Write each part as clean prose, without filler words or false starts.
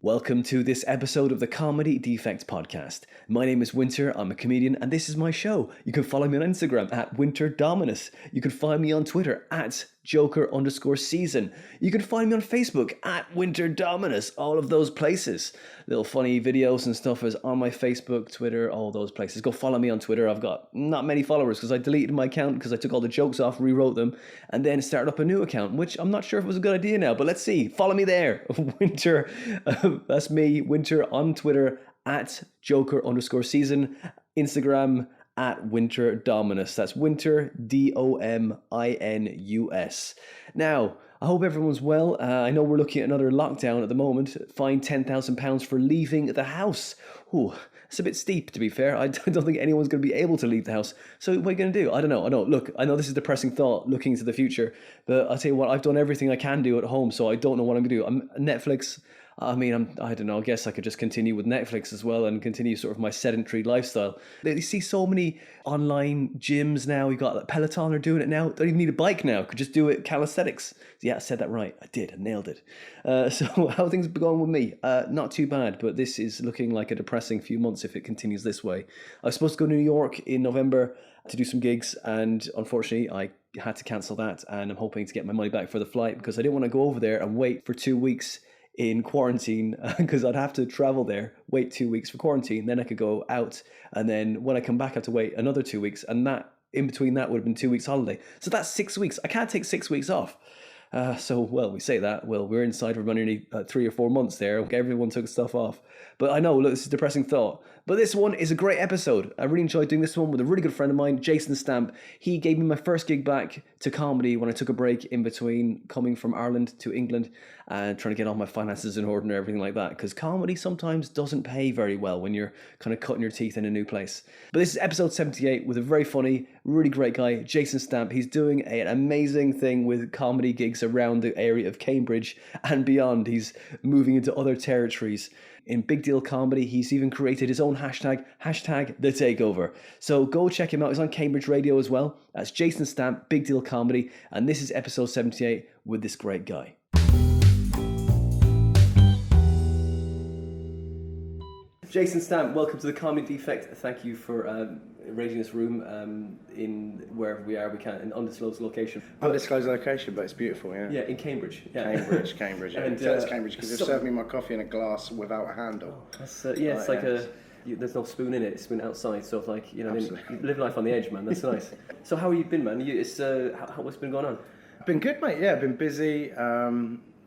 Welcome to this episode of the Comedy Defect podcast. My name is Winter, I'm a comedian, and this is my show. You can follow me on Instagram at Winter Dominus. You can find me on Twitter at Joker_season. You can find me on Facebook at Winter Dominus, all of those places. Little funny videos and stuff is on my Facebook, Twitter, all those places. Go follow me on Twitter. I've got not many followers because I deleted my account because I took all the jokes off, rewrote them, and then started up a new account, which I'm not sure if it was a good idea now, but let's see. Follow me there. Winter, that's me, Winter, on Twitter at Joker_season, Instagram at Winter Dominus. That's Winter, Dominus. Now, I hope everyone's well. I know we're looking at another lockdown at the moment. Fined £10,000 for leaving the house. Ooh, it's a bit steep, to be fair. I don't think anyone's going to be able to leave the house. So what are you going to do? I don't know. Look, I know this is a depressing thought looking into the future, but I'll tell you what, I've done everything I can do at home, so I don't know what I'm going to do. Netflix, I don't know, I guess I could just continue with Netflix as well and continue sort of my sedentary lifestyle. You see so many online gyms now. You got like Peloton are doing it now. Don't even need a bike now. Could just do it calisthenics. Yeah, I said that right. I did. I nailed it. So how things been going with me? Not too bad, but this is looking like a depressing few months if it continues this way. I was supposed to go to New York in November to do some gigs, and unfortunately I had to cancel that, and I'm hoping to get my money back for the flight because I didn't want to go over there and wait for 2 weeks in quarantine because I'd have to travel there, wait 2 weeks for quarantine, then I could go out, and then when I come back I have to wait another 2 weeks, and that in between that would have been 2 weeks holiday. So that's 6 weeks. I can't take 6 weeks off. We say that. Well, we're inside for nearly 3 or 4 months there. Everyone took stuff off. But I know, look, this is a depressing thought. But this one is a great episode. I really enjoyed doing this one with a really good friend of mine, Jason Stampe. He gave me my first gig back to comedy when I took a break in between coming from Ireland to England and trying to get all my finances in order and everything like that. Because comedy sometimes doesn't pay very well when you're kind of cutting your teeth in a new place. But this is episode 78 with a very funny, really great guy, Jason Stampe. He's doing an amazing thing with comedy gigs around the area of Cambridge and beyond. He's moving into other territories. In Big Deal Comedy, he's even created his own hashtag The Takeover. So go check him out. He's on Cambridge Radio as well. That's Jason Stampe, Big Deal Comedy. And this is episode 78 with this great guy. Jason Stampe, welcome to the Comedy Defect. Thank you for arranging this room in wherever we are. We can't, an undisclosed location. Undisclosed location, but it's beautiful, yeah. Yeah, in Cambridge. Yeah. Cambridge. Yeah. And, it's Cambridge because they've served me my coffee in a glass without a handle. That's, it's like there's no spoon in it. It's spoon outside. So it's like, you live life on the edge, man. That's nice. So how have you been, man? What's been going on? Been good, mate. Yeah, been busy.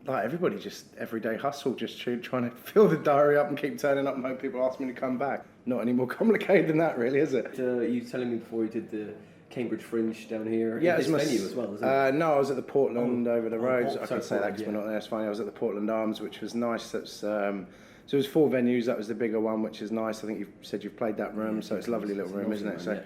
Like everybody, just everyday hustle, just trying to fill the diary up and keep turning up and hope people ask me to come back. Not any more complicated than that, really, is it? You telling me before you did the Cambridge Fringe down here? Yeah, it's venue as well, isn't it? No, I was at the Portland over the road. I can say that because we're not there. It's funny. I was at the Portland Arms, which was nice. That's so it was 4 venues. That was the bigger one, which is nice. I think you've said you've played that room, so it's a lovely little room, isn't it? So.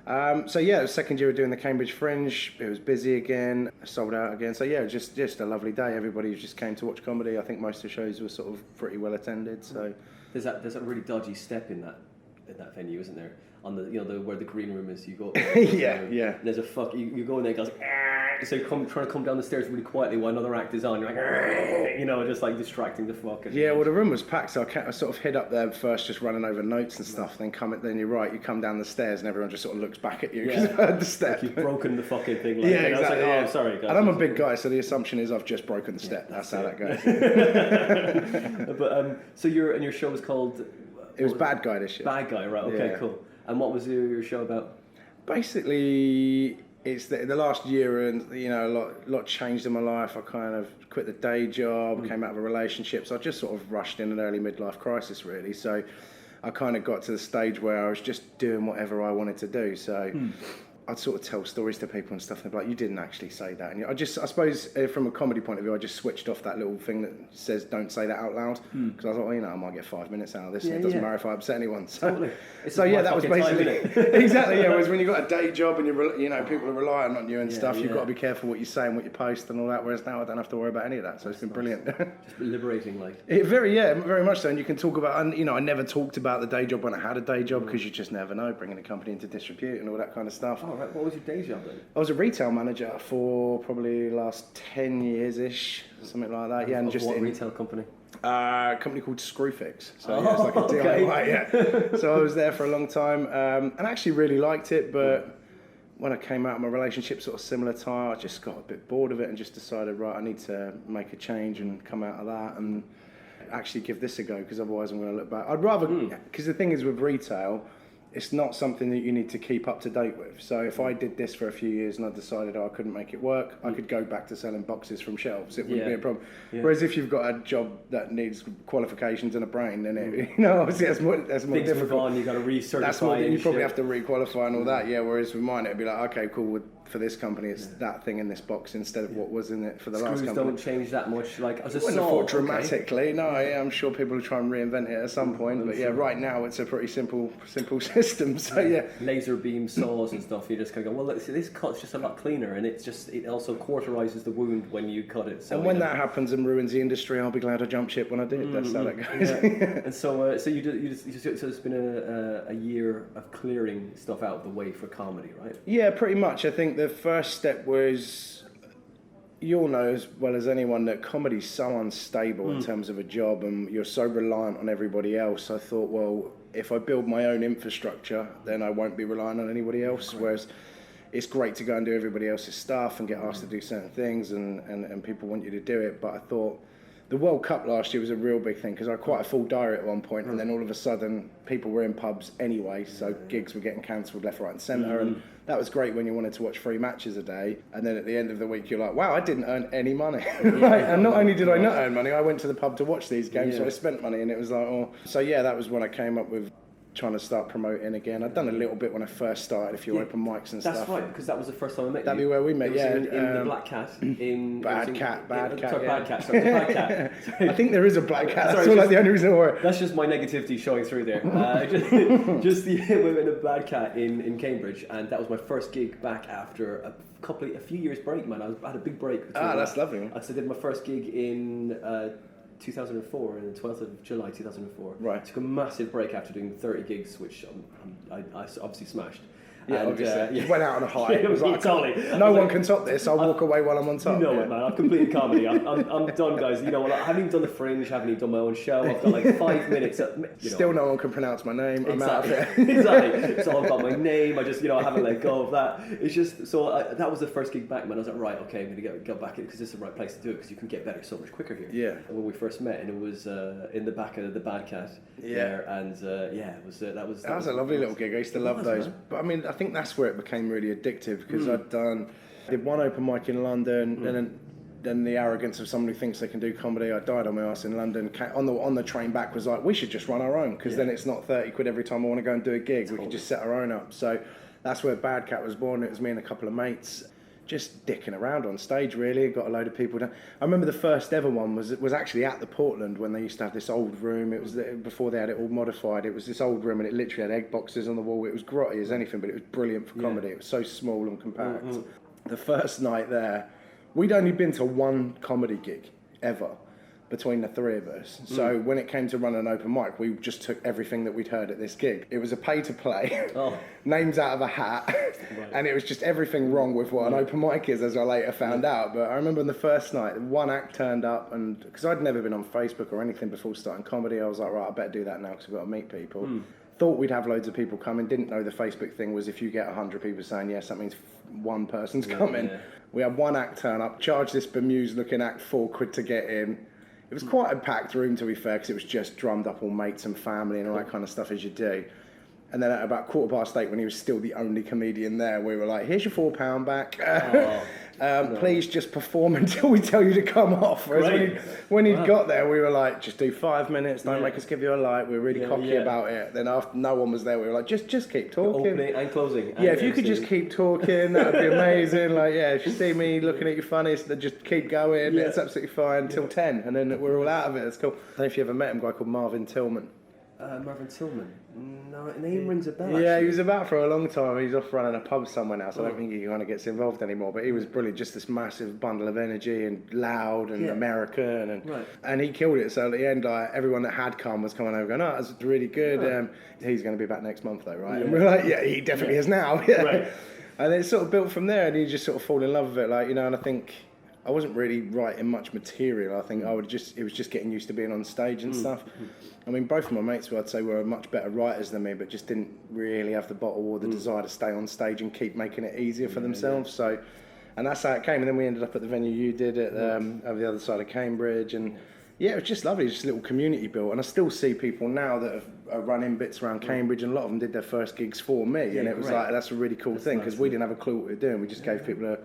It was second year of doing the Cambridge Fringe. It was busy again, sold out again. So yeah, just a lovely day. Everybody just came to watch comedy. I think most of the shows were sort of pretty well attended. So there's that really dodgy step in that venue, isn't there? On the where the green room is, you go. Yeah. There's a you go in there, it goes. So you're trying to come down the stairs really quietly while another act is on. You're like, just like distracting the fuck. Yeah, well, the room was packed, so I sort of hid up there first, just running over notes and stuff. Then you're right, you come down the stairs and everyone just sort of looks back at you because you've heard the step. Like you've broken the fucking thing. Yeah, exactly. I was like, I'm sorry, guys. And I'm a big guy, so the assumption is I've just broken the step. That's how that goes. But so your show was called. It was Bad Guy this year. Bad Guy, right? Okay, cool. And what was your show about? Basically, it's the last year, and a lot changed in my life. I kind of quit the day job, came out of a relationship, so I just sort of rushed in an early midlife crisis, really. So I kind of got to the stage where I was just doing whatever I wanted to do. So I'd sort of tell stories to people and stuff, and they'd be like, you didn't actually say that. And I suppose from a comedy point of view, I just switched off that little thing that says don't say that out loud, because I thought, I might get 5 minutes out of this, and it doesn't matter if I upset anyone. So, totally. That was basically exactly. Yeah, whereas when you've got a day job and people are relying on you and stuff, you've got to be careful what you say and what you post and all that. Whereas now I don't have to worry about any of that. So it's been brilliant. Just liberating, like. Very much so. And you can talk about, I never talked about the day job when I had a day job because you just never know, bringing a company into disrepute and all that kind of stuff. Oh, right. What was your day job then? I was a retail manager for probably the last 10 years-ish, something like that. Yeah, and just what retail company? A company called Screwfix. So yeah, it's like a DIY. Yeah. So I was there for a long time, and actually really liked it. But when I came out of my relationship, sort of similar time, I just got a bit bored of it and just decided, right, I need to make a change and come out of that and actually give this a go, because otherwise I'm going to look back. I'd rather, because the thing is with retail, it's not something that you need to keep up to date with. So if I did this for a few years and I decided I couldn't make it work, I could go back to selling boxes from shelves. It wouldn't be a problem. Yeah. Whereas if you've got a job that needs qualifications and a brain, then it, obviously that's more difficult. On, you've got to recertify. That's more, you probably have to re-qualify and all that. Yeah. Whereas with mine, it'd be like, okay, cool. For this company, it's that thing in this box instead of what was in it for the last company. Screws don't change that much. Like as a wouldn't have thought dramatically. Okay. No, yeah, I'm sure people will try and reinvent it at some point. But yeah, right now it's a pretty simple system. So yeah, laser beam saws and stuff. You just kind of go, well, this cut's just a lot cleaner, and it also cauterizes the wound when you cut it. So and when that happens and ruins the industry, I'll be glad I jumped ship when I did. That's how that goes. Yeah. And so so it's been a year of clearing stuff out of the way for comedy, right? Yeah, pretty much. I think the first step was, you'll know as well as anyone that comedy's so unstable in terms of a job, and you're so reliant on everybody else. I thought, well, if I build my own infrastructure, then I won't be relying on anybody else. Right. Whereas it's great to go and do everybody else's stuff and get asked to do certain things, and people want you to do it. But I thought the World Cup last year was a real big thing, because I had quite a full diary at one point, and then all of a sudden people were in pubs anyway, so gigs were getting cancelled left, right and centre, and that was great when you wanted to watch 3 matches a day, and then at the end of the week you're like, wow, I didn't earn any money. Right? And not only did I not earn money, I went to the pub to watch these games, so I spent money, and it was like, oh. So yeah, that was when I came up with trying to start promoting again. I'd done a little bit when I first started, a few open mics and stuff. That's right, because that was the first time I met you. That'd be where we met, in the Black Cat. Bad Cat. Bad Cat. Sorry, the Black Cat. I think there is a Black Cat. That's the only reason why. That's just my negativity showing through there. We went in a Bad Cat in Cambridge, and that was my first gig back after a few years break, man. I had a big break. That's lovely. I did my first gig in 2004, on the 12th of July 2004. Right. Took a massive break after doing 30 gigs, which I obviously smashed. Yeah, and, obviously. You went out on a high. It was like, totally. No one can top this. I'll walk away while I'm on top. You know it, man. I've completed comedy. I'm done, guys. You know what? I haven't even done the Fringe. I haven't even done my own show. I've got like 5 minutes. Still no one can pronounce my name. I'm out of it. Exactly. So I've got my name. I haven't let go of that. It's just, so that was the first gig back, man. I was like, right, okay, I'm going to go back in, because this is the right place to do it, because you can get better so much quicker here. Yeah. And when we first met, and it was in the back of the Bad Cat. Yeah. There, and it was that was a lovely little gig. I used to love those. Man. But I mean, I think that's where it became really addictive, because I did one open mic in London, and then the arrogance of someone who thinks they can do comedy. I died on my ass in London. On the train back was like, we should just run our own, because then it's not 30 quid every time I want to go and do a gig. We can just set our own up. So that's where Bad Cat was born. It was me and a couple of mates just dicking around on stage, really. Got a load of people down. I remember the first ever one was actually at the Portland, when they used to have this old room. It was before they had it all modified. It was this old room, and it literally had egg boxes on the wall. It was grotty as anything, but it was brilliant for comedy. It was so small and compact. The first night there, we'd only been to one comedy gig ever between the three of us. So when it came to running an open mic, we just took everything that we'd heard at this gig. It was a pay to play, names out of a hat, and it was just everything wrong with what an open mic is, as I later found out. But I remember on the first night, one act turned up, and because I'd never been on Facebook or anything before starting comedy, I was like, right, I better do that now, because we've got to meet people. Thought we'd have loads of people coming, didn't know the Facebook thing was if you get 100 people saying yes, that means one person's coming. Yeah. We had one act turn up, charged this bemused looking act £4 to get in. It was quite a packed room, to be fair, because it was just drummed up all mates and family and all that kind of stuff as you do. And then at about 8:15, when he was still the only comedian there, we were like, here's your £4 back. Please just perform until we tell you to come off. Whereas when he'd got there, we were like, just do 5 minutes, don't make us give you a light. We were really cocky about it. Then after no one was there, we were like, just keep talking. Opening and closing. Yeah, if you could just keep talking, that would be amazing. Like, yeah, if you see me looking at you funny, then just keep going. It's absolutely fine until 10, and then we're all out of it. It's cool. I don't know if you ever met him, a guy called Marvin Tillman. Marvin Tillman. No, name rings a bell. Yeah, actually. He was about for a long time. He's off running a pub somewhere now, so I don't think he kind of gets involved anymore. But he was brilliant, just this massive bundle of energy and loud and American, and he killed it. So at the end, like everyone that had come was coming over going, "Oh, that's really good." Right. He's going to be back next month, though, right? And we're like, "Yeah, he definitely is now." Right. And it sort of built from there, and you just sort of fall in love with it, like, you know. And I think I wasn't really writing much material. I think it was just getting used to being on stage and stuff. I mean, both of my mates, I'd say, were much better writers than me, but just didn't really have the bottle or the desire to stay on stage and keep making it easier for themselves. So, and that's how it came. And then we ended up at the venue you did at over the other side of Cambridge, and yeah, it was just lovely. Just a little community built, and I still see people now that are running bits around Cambridge, and a lot of them did their first gigs for me, and it was like that's a really cool thing because we didn't have a clue what we were doing. We just gave people a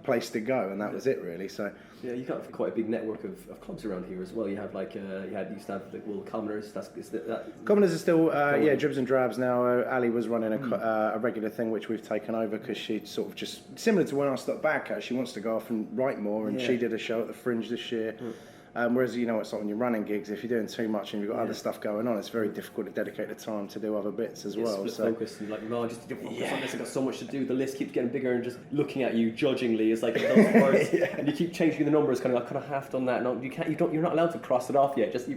place to go, and that was it really. So yeah, you got quite a big network of clubs around here as well. You have like used to have Commoners. Commoners are still Dribs and Drabs now. Ali was running a regular thing which we've taken over because she sort of just similar to when I stopped back. She wants to go off and write more, and she did a show at the Fringe this year. Whereas it's like when you're running gigs, if you're doing too much and you've got other stuff going on, it's very difficult to dedicate the time to do other bits as well. So focus and like, no, just focus on this. I've got so much to do. The list keeps getting bigger, and just looking at you judgingly is like those words, and you keep changing the numbers. Kind of, I could have half done that. No, you can't. You're not allowed to cross it off yet. Just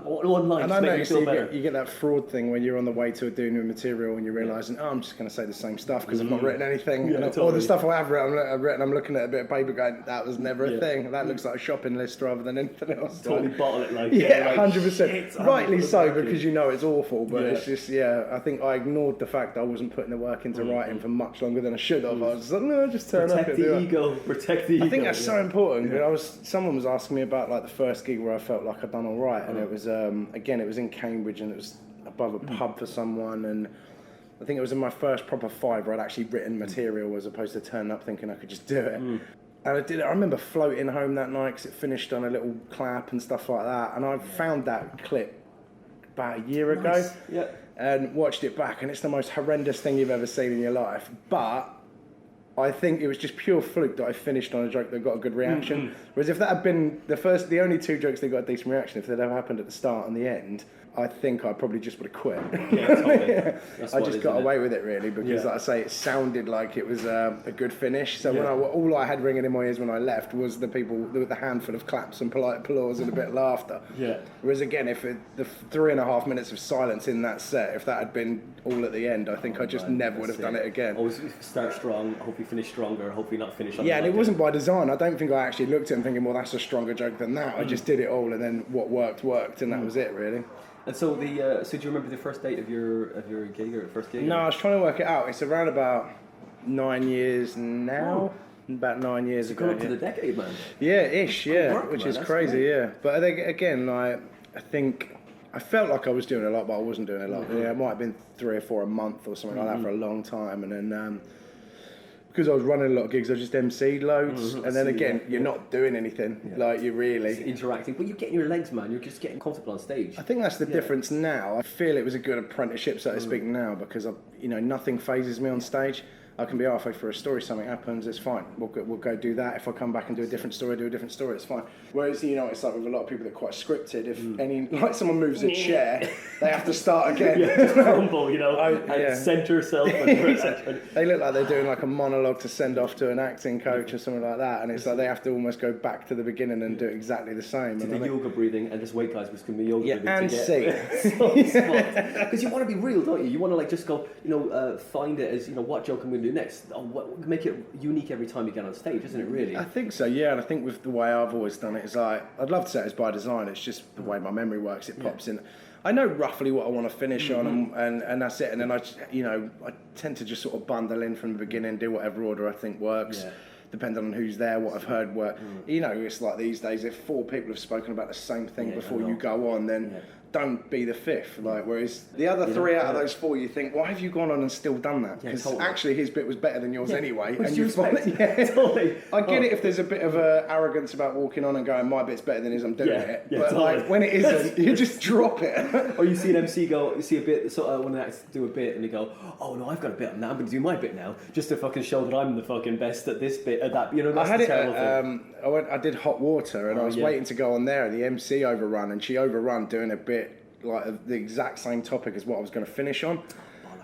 one line. And just I make you feel better. You get that fraud thing when you're on the way to doing new material and you're realising, I'm just going to say the same stuff because I've not written anything. All the stuff I have written, I'm looking at a bit of paper going, that was never a thing. That looks like a shopping list rather than anything else. Totally bottle it like 100%. Rightly so, because it's awful, but it's just I think I ignored the fact I wasn't putting the work into writing for much longer than I should have. I was just like, no, just turn up and do it. Protect the ego. I think that's so important. Someone was asking me about like the first gig where I felt like I'd done all right, and it was again, it was in Cambridge, and it was above a pub for someone, and I think it was in my first proper five where I'd actually written material as opposed to turning up thinking I could just do it. And I did it. I remember floating home that night because it finished on a little clap and stuff like that, and I found that clip about a year ago and watched it back, and it's the most horrendous thing you've ever seen in your life, but I think it was just pure fluke that I finished on a joke that got a good reaction. Whereas if that had been the only two jokes that got a decent reaction, if they'd ever happened at the start and the end, I think I probably just would have quit. Yeah, totally. I just got away with it really because, like I say, it sounded like it was a good finish. So when all I had ringing in my ears when I left was the people with the handful of claps and polite applause and a bit of laughter. Whereas again, if the 3.5 minutes of silence in that set, if that had been all at the end, I think I just never would have done it again. Always start strong, hope you finish stronger, hope you not finish on and it wasn't by design. I don't think I actually looked at it and thinking, well, that's a stronger joke than that. I just did it all, and then what worked, and that was it really. And so do you remember the first date of your gig or first gig? No, I was trying to work it out. It's around about 9 years now. About 9 years ago. Coming up to the decade, man. Yeah, ish. Yeah, work, which man. is That's crazy. great. Yeah, but again, like I think I felt like I was doing a lot, but I wasn't doing a lot. Yeah, it might have been 3 or 4 a month or something like that for a long time, and then. Because I was running a lot of gigs, I just MC'd loads, and then again, you're not doing anything, like you're really... Just interacting, but you're getting your legs, man, you're just getting comfortable on stage. I think that's the difference now. I feel it was a good apprenticeship, so to speak, now, because, nothing phases me on stage. I can be halfway through a story, something happens, it's fine. We'll go do that. If I come back and do a different story, it's fine. Whereas, it's like with a lot of people that are quite scripted. If someone moves a chair, they have to start again. Just crumble, and centre self. They look like they're doing like a monologue to send off to an acting coach or something like that, and it's like they have to almost go back to the beginning and do exactly the same. The yoga breathing and just wait, guys, which can be yoga breathing. And sing. Because you want to be real, don't you? You want to just go, find it as, what joke I'm going to do next. Make it unique every time you get on stage, isn't it really? I think so, yeah, and I think with the way I've always done it is like, I'd love to say it's by design, it's just the way my memory works, it pops in. I know roughly what I want to finish on and that's it, and then I tend to just sort of bundle in from the beginning, do whatever order I think works. Depending on who's there, what I've heard work. It's like these days, if 4 people have spoken about the same thing before you go on, then don't be the fifth. Like, whereas the other 3 out of those 4, you think, why have you gone on and still done that? Because actually his bit was better than yours anyway. Which and you respect. Totally. I get it if there's a bit of arrogance about walking on and going, my bit's better than his, I'm doing it. But totally. like when it isn't, you just drop it. Or you see an MC go, you see a bit, when they do a bit and they go, oh no, I've got a bit now, I'm going to do my bit now, just to fucking show that I'm the fucking best at this bit, at that, that's I had the it terrible thing. I did Hot Water and I was waiting to go on there and the MC overrun and she overrun doing a bit like the exact same topic as what I was going to finish on.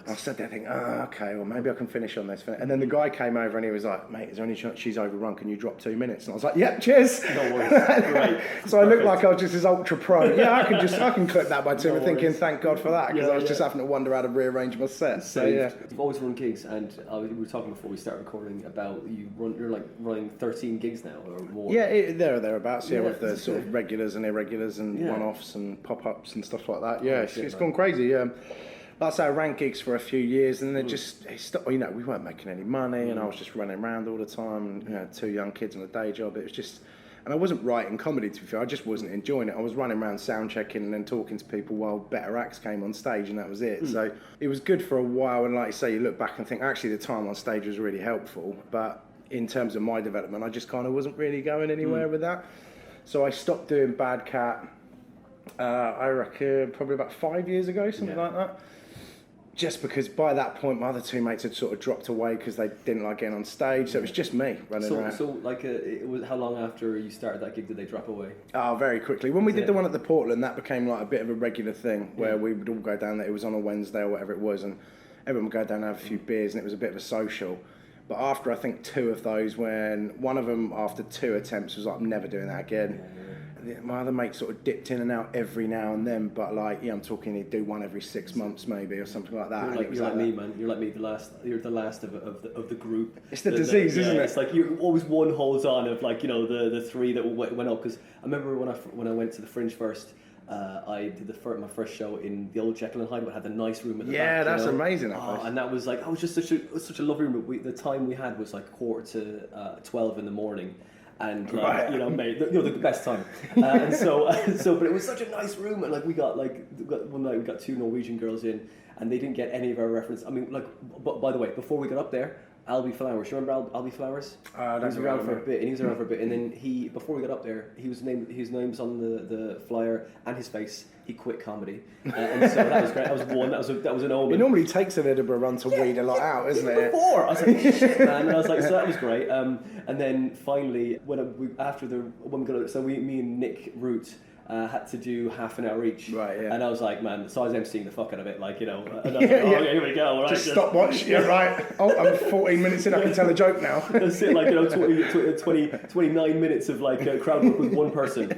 I stood there thinking, okay, well, maybe I can finish on this. And then the guy came over and he was like, mate, is there any chance she's overrun? Can you drop 2 minutes? And I was like, yeah, cheers. No worries. Great. So I looked like I was just this ultra pro. Yeah, I can clip that by 2 minutes, thinking, thank God for that, because I was just having to wonder how to rearrange my set. So, yeah. You've always run gigs, and we were talking before we started recording about you're like running 13 gigs now or more. Yeah, thereabouts, with the sort of regulars and irregulars and one-offs and pop-ups and stuff like that. Yeah, it's gone crazy. Like I say, I ran gigs for a few years, and then it stopped. We weren't making any money, and I was just running around all the time. And, 2 young kids and a day job. It was just, and I wasn't writing comedy, to be fair. I just wasn't enjoying it. I was running around sound checking and then talking to people while better acts came on stage, and that was it. So it was good for a while. And like you say, you look back and think, actually, the time on stage was really helpful. But in terms of my development, I just kind of wasn't really going anywhere with that. So I stopped doing Bad Cat. I reckon probably about 5 years ago, something like that. Just because by that point my other 2 mates had sort of dropped away because they didn't like getting on stage, so it was just me running around. So like, it was, how long after you started that gig did they drop away? Oh, very quickly. When we did the one at the Portland, that became like a bit of a regular thing where we would all go down there. It was on a Wednesday or whatever it was, and everyone would go down and have a few beers, and it was a bit of a social. But after I think 2 of those, when one of them after 2 attempts was like, I'm never doing that again. My other mate sort of dipped in and out every now and then, but like, I'm talking he'd do one every 6 months maybe or something like that. You're like me, man. You're like me. You're the last of the group. It's the disease, isn't it? It's like you always one holds on of like the 3 that went up. Because I remember when I went to the Fringe first. I did my first show in the old Jekyll and Hyde, but had the nice room at the back. Yeah, that's amazing. And that was like, just such a lovely room. The time we had was like 11:45 in the morning. And like, mate, the best time. And so, but it was such a nice room, and like we got one night we got 2 Norwegian girls in, and they didn't get any of our reference. I mean, like, but by the way, before we got up there, Albie Flowers. You remember Albie Flowers? He was around for a bit, and then before we got up there, his name was on the flyer and his face. He quit comedy, and so that was great. That was one. That was an omen. It normally takes an Edinburgh run to weed a lot out, isn't it? Before I was like, shit, man. And I was like, so that was great. And then finally, me and Nick Root. Had to do half an hour each, right? Yeah. And I was like, man, so I was emceeing the fuck out of it, like And I was like, okay, here we go. Right, just stopwatch. You're right. Oh, I'm 14 minutes in. I can tell a joke now. That's it. Like 29 minutes of like crowd work with one person.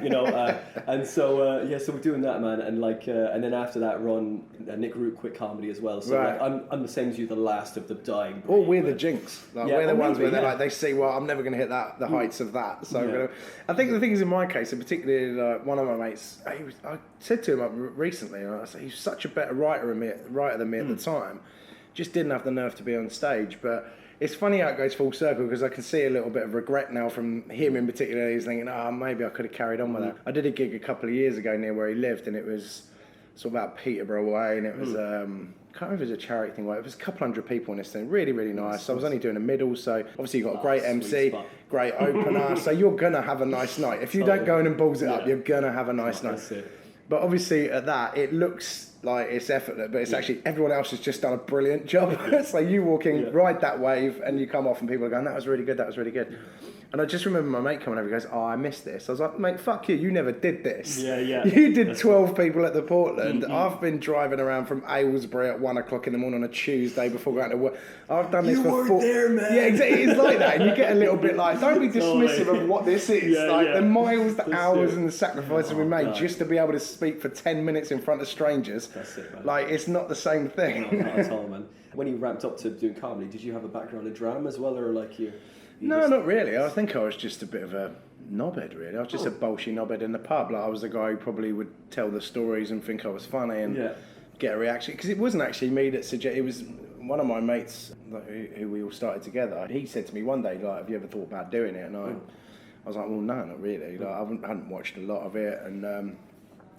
And so so we're doing that, man. And like, and then after that run, Nick Root quit comedy as well. So like, I'm the same as you, the last of the dying breed. Or we're the jinx. Like, we're the ones where they're like, they see, well, I'm never going to hit the heights of that. So I think the thing is, in my case, and particularly like one of my mates, I said to him recently, I said, he's such a better writer than me at the time. Just didn't have the nerve to be on stage. But it's funny how it goes full circle, because I can see a little bit of regret now from him in particular. He's thinking, maybe I could have carried on with that. I did a gig a couple of years ago near where he lived, and it was sort of about Peterborough way, and it was I can't remember if it was a charity thing. It was a couple hundred people in this thing. Really, really nice. So I was only doing a middle, so obviously you've got a great MC, great opener, so you're gonna have a nice night. If you don't go in and balls it up, you're gonna have a nice night. That's it. But obviously at that, it looks like it's effortless, but it's actually everyone else has just done a brilliant job. So you walk in, ride that wave, and you come off, and people are going, "That was really good. That was really good." And I just remember my mate coming over. He goes, "Oh, I missed this." I was like, "Mate, fuck you. You never did this. Yeah. You did 12 people at the Portland. I've been driving around from Aylesbury at 1 o'clock in the morning on a Tuesday before going to work. I've done this you for weren't there, man. Yeah, exactly. It's like that, and you get a little bit like, don't be dismissive of what this is. The miles, the hours, and the sacrifices we made just to be able to speak for 10 minutes in front of strangers. That's it, man. Like, it's not the same thing. No, not at all, man. When you ramped up to doing comedy, did you have a background in drama as well, or like you? No, not really. I think I was just a bit of a knobhead, really. I was just a bolshy knobhead in the pub. Like, I was the guy who probably would tell the stories and think I was funny and get a reaction. Because it wasn't actually me that suggested. It was one of my mates who we all started together. He said to me one day, like, "Have you ever thought about doing it?" And I was like, "Well, no, not really. Like, I hadn't watched a lot of it." And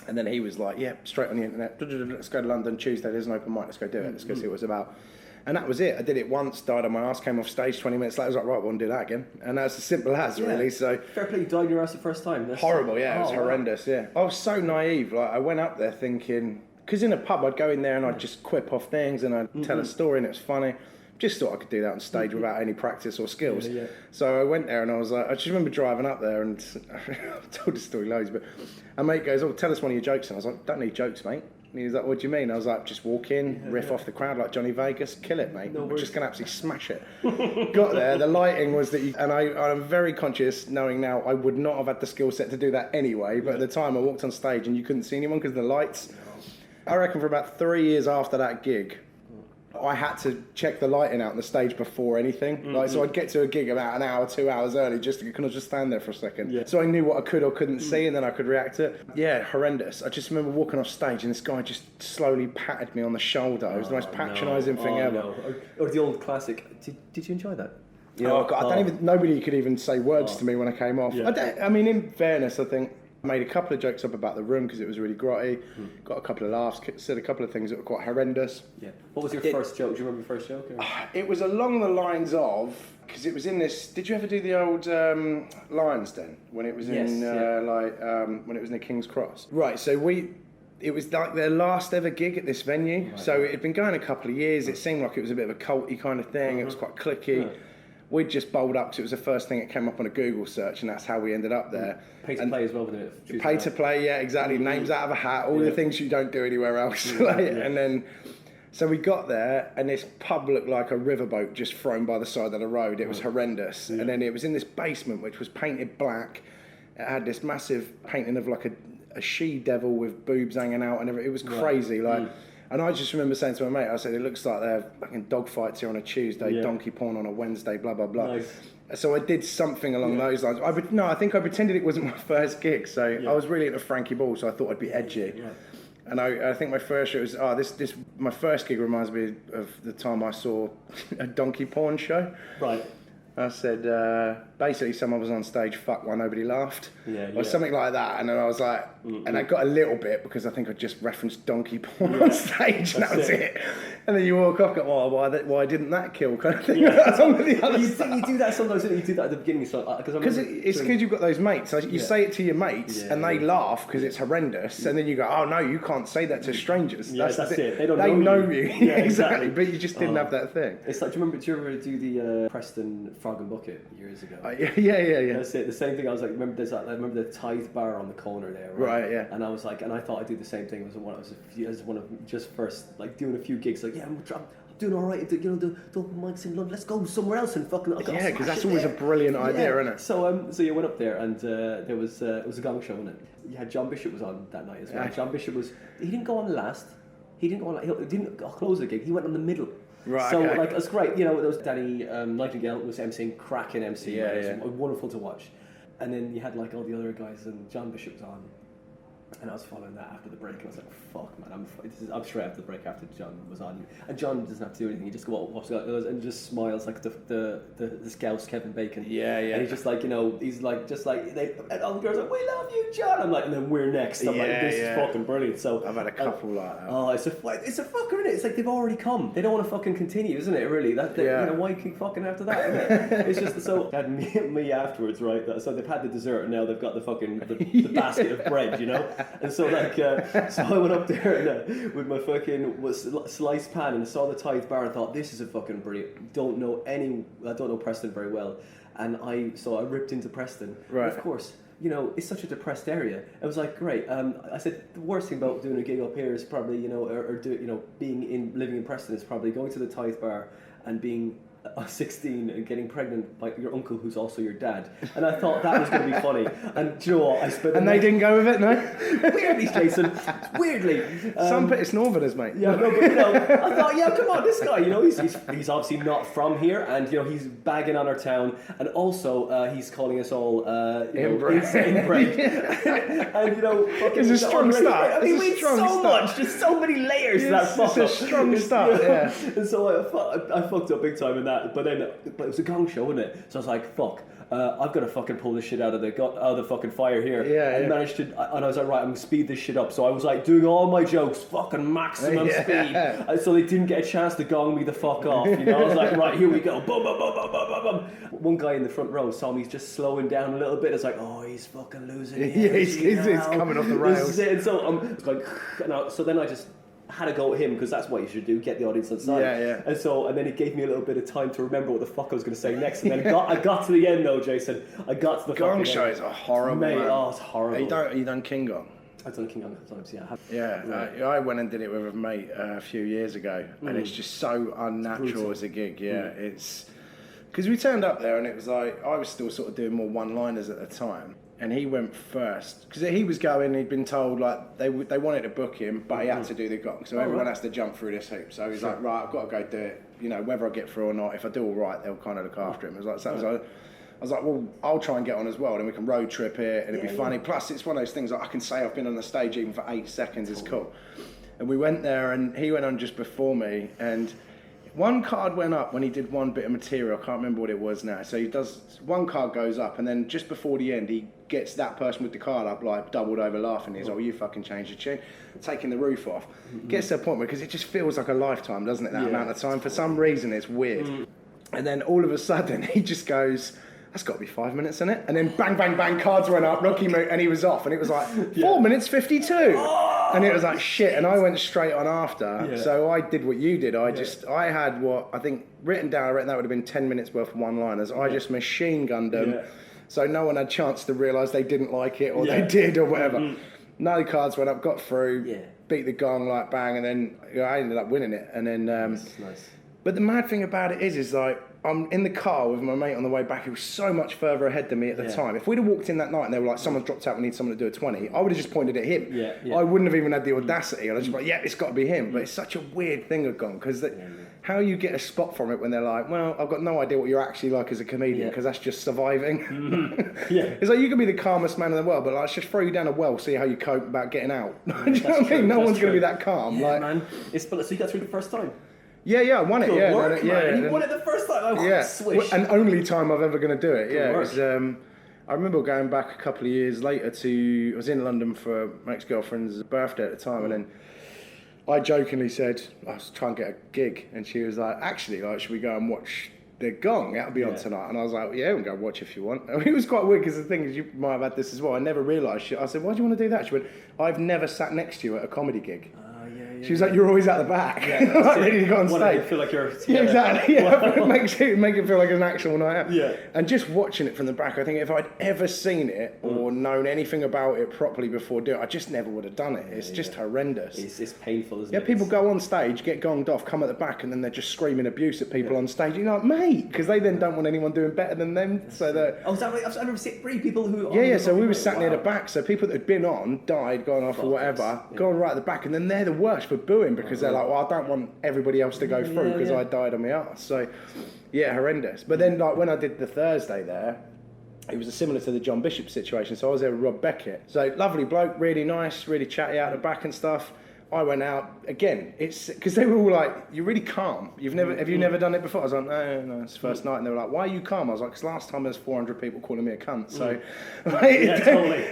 then he was like, "Yeah, straight on the internet. Let's go to London Tuesday. There's an open mic. Let's go do it. Let's go see what it's about." And that was it. I did it once, died on my ass, came off stage 20 minutes later. I was like, right, I want to do that again. And that's as simple as, really. So fair play, you died on your ass the first time. That's horrible, it was horrendous, I was so naive. Like, I went up there thinking, because in a pub, I'd go in there and I'd just quip off things and I'd tell a story and it was funny. Just thought I could do that on stage without any practice or skills. So I went there and I was like, I just remember driving up there and I've told this story loads, but a mate goes, "Oh, tell us one of your jokes." And I was like, "Don't need jokes, mate. And he was like, what do you mean? I was like, just walk in, riff off the crowd like Johnny Vegas, kill it, mate. No We're worries. just going to absolutely smash it. Got there, the lighting was that I'm very conscious, knowing now I would not have had the skill set to do that anyway, but at the time I walked on stage and you couldn't see anyone because of the lights. I reckon for about 3 years after that gig, I had to check the lighting out on the stage before anything. Like, so I'd get to a gig about an hour, 2 hours early, just to kind of just stand there for a second. Yeah. So I knew what I could or couldn't see, and then I could react to it. Yeah, horrendous. I just remember walking off stage, and this guy just slowly patted me on the shoulder. It was the most patronising thing ever. No. Or the old classic. Did you enjoy that? Nobody could even say words to me when I came off. Yeah. I mean, in fairness, I think I made a couple of jokes up about the room because it was really grotty. Got a couple of laughs, said a couple of things that were quite horrendous. Yeah. What was your first joke? Do you remember your first joke? Or? It was along the lines of, because it was in this. Did you ever do the old Lions Den when it was when it was in the King's Cross? Right. So it was like their last ever gig at this venue. Right. So it had been going a couple of years. It seemed like it was a bit of a culty kind of thing. It was quite cliquey. Yeah. We'd just bowled up because it was the first thing that came up on a Google search, and that's how we ended up there. Pay to play as well, wasn't it? Pay to play, yeah, exactly. Names out of a hat, all the things you don't do anywhere else. And then, so we got there, and this pub looked like a riverboat just thrown by the side of the road. It was horrendous. And then it was in this basement, which was painted black. It had this massive painting of like a she-devil with boobs hanging out, and it was crazy. And I just remember saying to my mate, I said, it looks like they're fucking dog fights here on a Tuesday, donkey porn on a Wednesday, blah, blah, blah. Nice. So I did something along those lines. I think I pretended it wasn't my first gig. So I was really into Frankie Ball, so I thought I'd be edgy. Yeah. And I think my first show was, my first gig reminds me of the time I saw a donkey porn show. Right. I said, basically someone was on stage, fuck why nobody laughed. Or something like that. And then I was like, and I got a little bit because I think I just referenced donkey porn on stage, and that was it. And then you walk off and go, why didn't that kill, kind of thing. You do that sometimes, you do that at the beginning. Because it's because you've got those mates. Like, you say it to your mates and they laugh because it's horrendous. And then you go, oh no, you can't say that to strangers. Yeah, that's it. They know you. Yeah, exactly. But you just didn't have that thing. It's like, do you ever do the Preston Frog and Bucket years ago? Yeah. That's it. The same thing. I was like, I remember the Tithe bar on the corner there. Right, yeah. And I was like, and I thought I'd do the same thing as one of just first, like doing a few gigs. Like, I'm doing all right. You know, the open mics in London. Let's go somewhere else and fucking. Yeah, because that's always a brilliant idea, isn't it? So you went up there, and there was it was a gong show, wasn't it? You had John Bishop was on that night as well. Yeah. John Bishop he didn't go on last. He didn't close the gig. He went on the middle. Right. So like it's great. You know, there was Danny Nightingale was emceeing, cracking MC. Yeah, It was wonderful to watch. And then you had like all the other guys, and John Bishop was on. And I was following that after the break, and I was like, "Fuck, man! I'm straight after the break after John was on." And John doesn't have to do anything; he just walks out and just smiles like the Scouse Kevin Bacon. Yeah. And he's just like, you know, he's like, just like and all the girls are like, "We love you, John." I'm like, and then we're next. I'm like, this is fucking brilliant. So I've had a couple like that. Oh, it's a fucker, isn't it? It's like they've already come. They don't want to fucking continue, isn't it? Really? You know, why keep fucking after that? Isn't it? It's just so. They had me afterwards, right? So they've had the dessert, and now they've got the fucking the basket of bread, you know. And so like, so I went up there and, with my fucking sliced pan, and I saw the Tithe bar and thought, this is a fucking brilliant. I don't know Preston very well, and I ripped into Preston. Right. And of course, you know, it's such a depressed area. It was like, great. I said the worst thing about doing a gig up here is probably, you know, living in Preston is probably going to the Tithe bar and being 16 and getting pregnant by your uncle who's also your dad, and I thought that was going to be funny. And do you know what? I spent. And they didn't go with it, no. Weirdly, Jason. Weirdly, it's Northerners, mate. Yeah, no, but you know, I thought, yeah, come on, this guy, you know, he's obviously not from here, and you know, he's bagging on our town, and also he's calling us all inbred. And you know, it's a strong start. I mean, we had so much, just so many layers to that fuck up. It's a strong start. Yeah. And so I fucked up big time in that. But it was a gong show, wasn't it? So I was like, fuck, I've got to fucking pull this shit out of the fucking fire here. And managed to, and I was like, right, I'm going to speed this shit up. So I was like doing all my jokes, fucking maximum speed. And so they didn't get a chance to gong me the fuck off. You know, I was like, right, here we go. Boom, boom, boom, boom, boom, boom, boom. One guy in the front row saw me just slowing down a little bit. It's like, oh, he's fucking losing it. Yeah, he's coming off the rails. And so I'm like, so then I just had a go at him, because that's what you should do, get the audience on side. Yeah. And then it gave me a little bit of time to remember what the fuck I was going to say next. And then I got to the end though, Jason. I got to the gong fucking shows are horrible. Mate, man. oh, it's horrible. You done King Gong? I've done King Kong a couple times, yeah. I went and did it with a mate a few years ago, and it's just so unnatural as a gig. It's because we turned up there and it was like I was still sort of doing more one-liners at the time, and he went first because he was going. He'd been told like they wanted to book him, but he had to do the gong, so everyone has to jump through this hoop. So he's like, right, I've got to go do it. You know, whether I get through or not. If I do all right, they'll kind of look after him. It was like so. I was like, well, I'll try and get on as well, then we can road trip it, and it'd be funny. Plus, it's one of those things that I can say I've been on the stage even for 8 seconds. It's cool. And we went there, and he went on just before me, and one card went up when he did one bit of material. I can't remember what it was now. So he does, one card goes up, and then just before the end, he gets that person with the card up, like doubled over laughing. He's like, you fucking changed your tune. Taking the roof off. Gets to a point where, because it just feels like a lifetime, doesn't it, that amount of time? For some reason, it's weird. And then all of a sudden, he just goes, that's got to be 5 minutes, isn't it? And then bang, bang, bang, cards went up, Rocky moved, and he was off. And it was like, 4 minutes 52. And it was like, shit. And I went straight on after. So I did what you did. I had what I think written down, I reckon that would have been 10 minutes worth of one-liners. I just machine gunned them. So no one had a chance to realise they didn't like it or they did or whatever. No cards went up, got through, beat the gong, like bang, and then I ended up winning it. And then, Nice. But the mad thing about it is like, I'm in the car with my mate on the way back who was so much further ahead than me at the time. If we'd have walked in that night and they were like, someone's dropped out, we need someone to do a 20, I would have just pointed at him. I wouldn't have even had the audacity. I'd just be like, it's got to be him. But it's such a weird thing of gone, because how you get a spot from it when they're like, well, I've got no idea what you're actually like as a comedian, because that's just surviving. It's like, you can be the calmest man in the world, but like, let's just throw you down a well, see how you cope about getting out. Do you know what I mean? No one's going to be that calm. Yeah, man. So you got through the first time? Yeah, I won it. Good work, man. You won it the first time. Swish. And only time I've ever going to do it. It was, I remember going back a couple of years later I was in London for my ex-girlfriend's birthday at the time, and then I jokingly said, I was trying to get a gig, and she was like, actually, like, should we go and watch the gong? That'll be on tonight. And I was like, yeah, we'll go watch if you want. I mean, it was quite weird, because the thing is, you might have had this as well, I never realised. I said, why do you want to do that? She went, I've never sat next to you at a comedy gig. She was like, you're always at the back, like ready to go on stage. Feel like you're exactly. Make it feel like an actual night out. And just watching it from the back, I think if I'd ever seen it or known anything about it properly before doing it, I just never would have done it. It's just horrendous. It's painful, isn't it? Yeah, people go on stage, get gonged off, come at the back, and then they're just screaming abuse at people on stage. You're like, mate, because they then don't want anyone doing better than them. So that. Oh, is that right? I've never seen 3 people who. So we were sat near the back. So people that had been on, died, gone off or whatever, gone right at the back, and then they're the worst for booing, because they're like, well, I don't want everybody else to go through because I died on my arse. So, horrendous. But then, like, when I did the Thursday there, it was similar to the John Bishop situation. So I was there with Rob Beckett. So lovely bloke, really nice, really chatty out the back and stuff. I went out again. It's because they were all like, "You're really calm. Have you never done it before?" I was like, "No, it's the first night." And they were like, "Why are you calm?" I was like, "Because last time there's 400 people calling me a cunt. So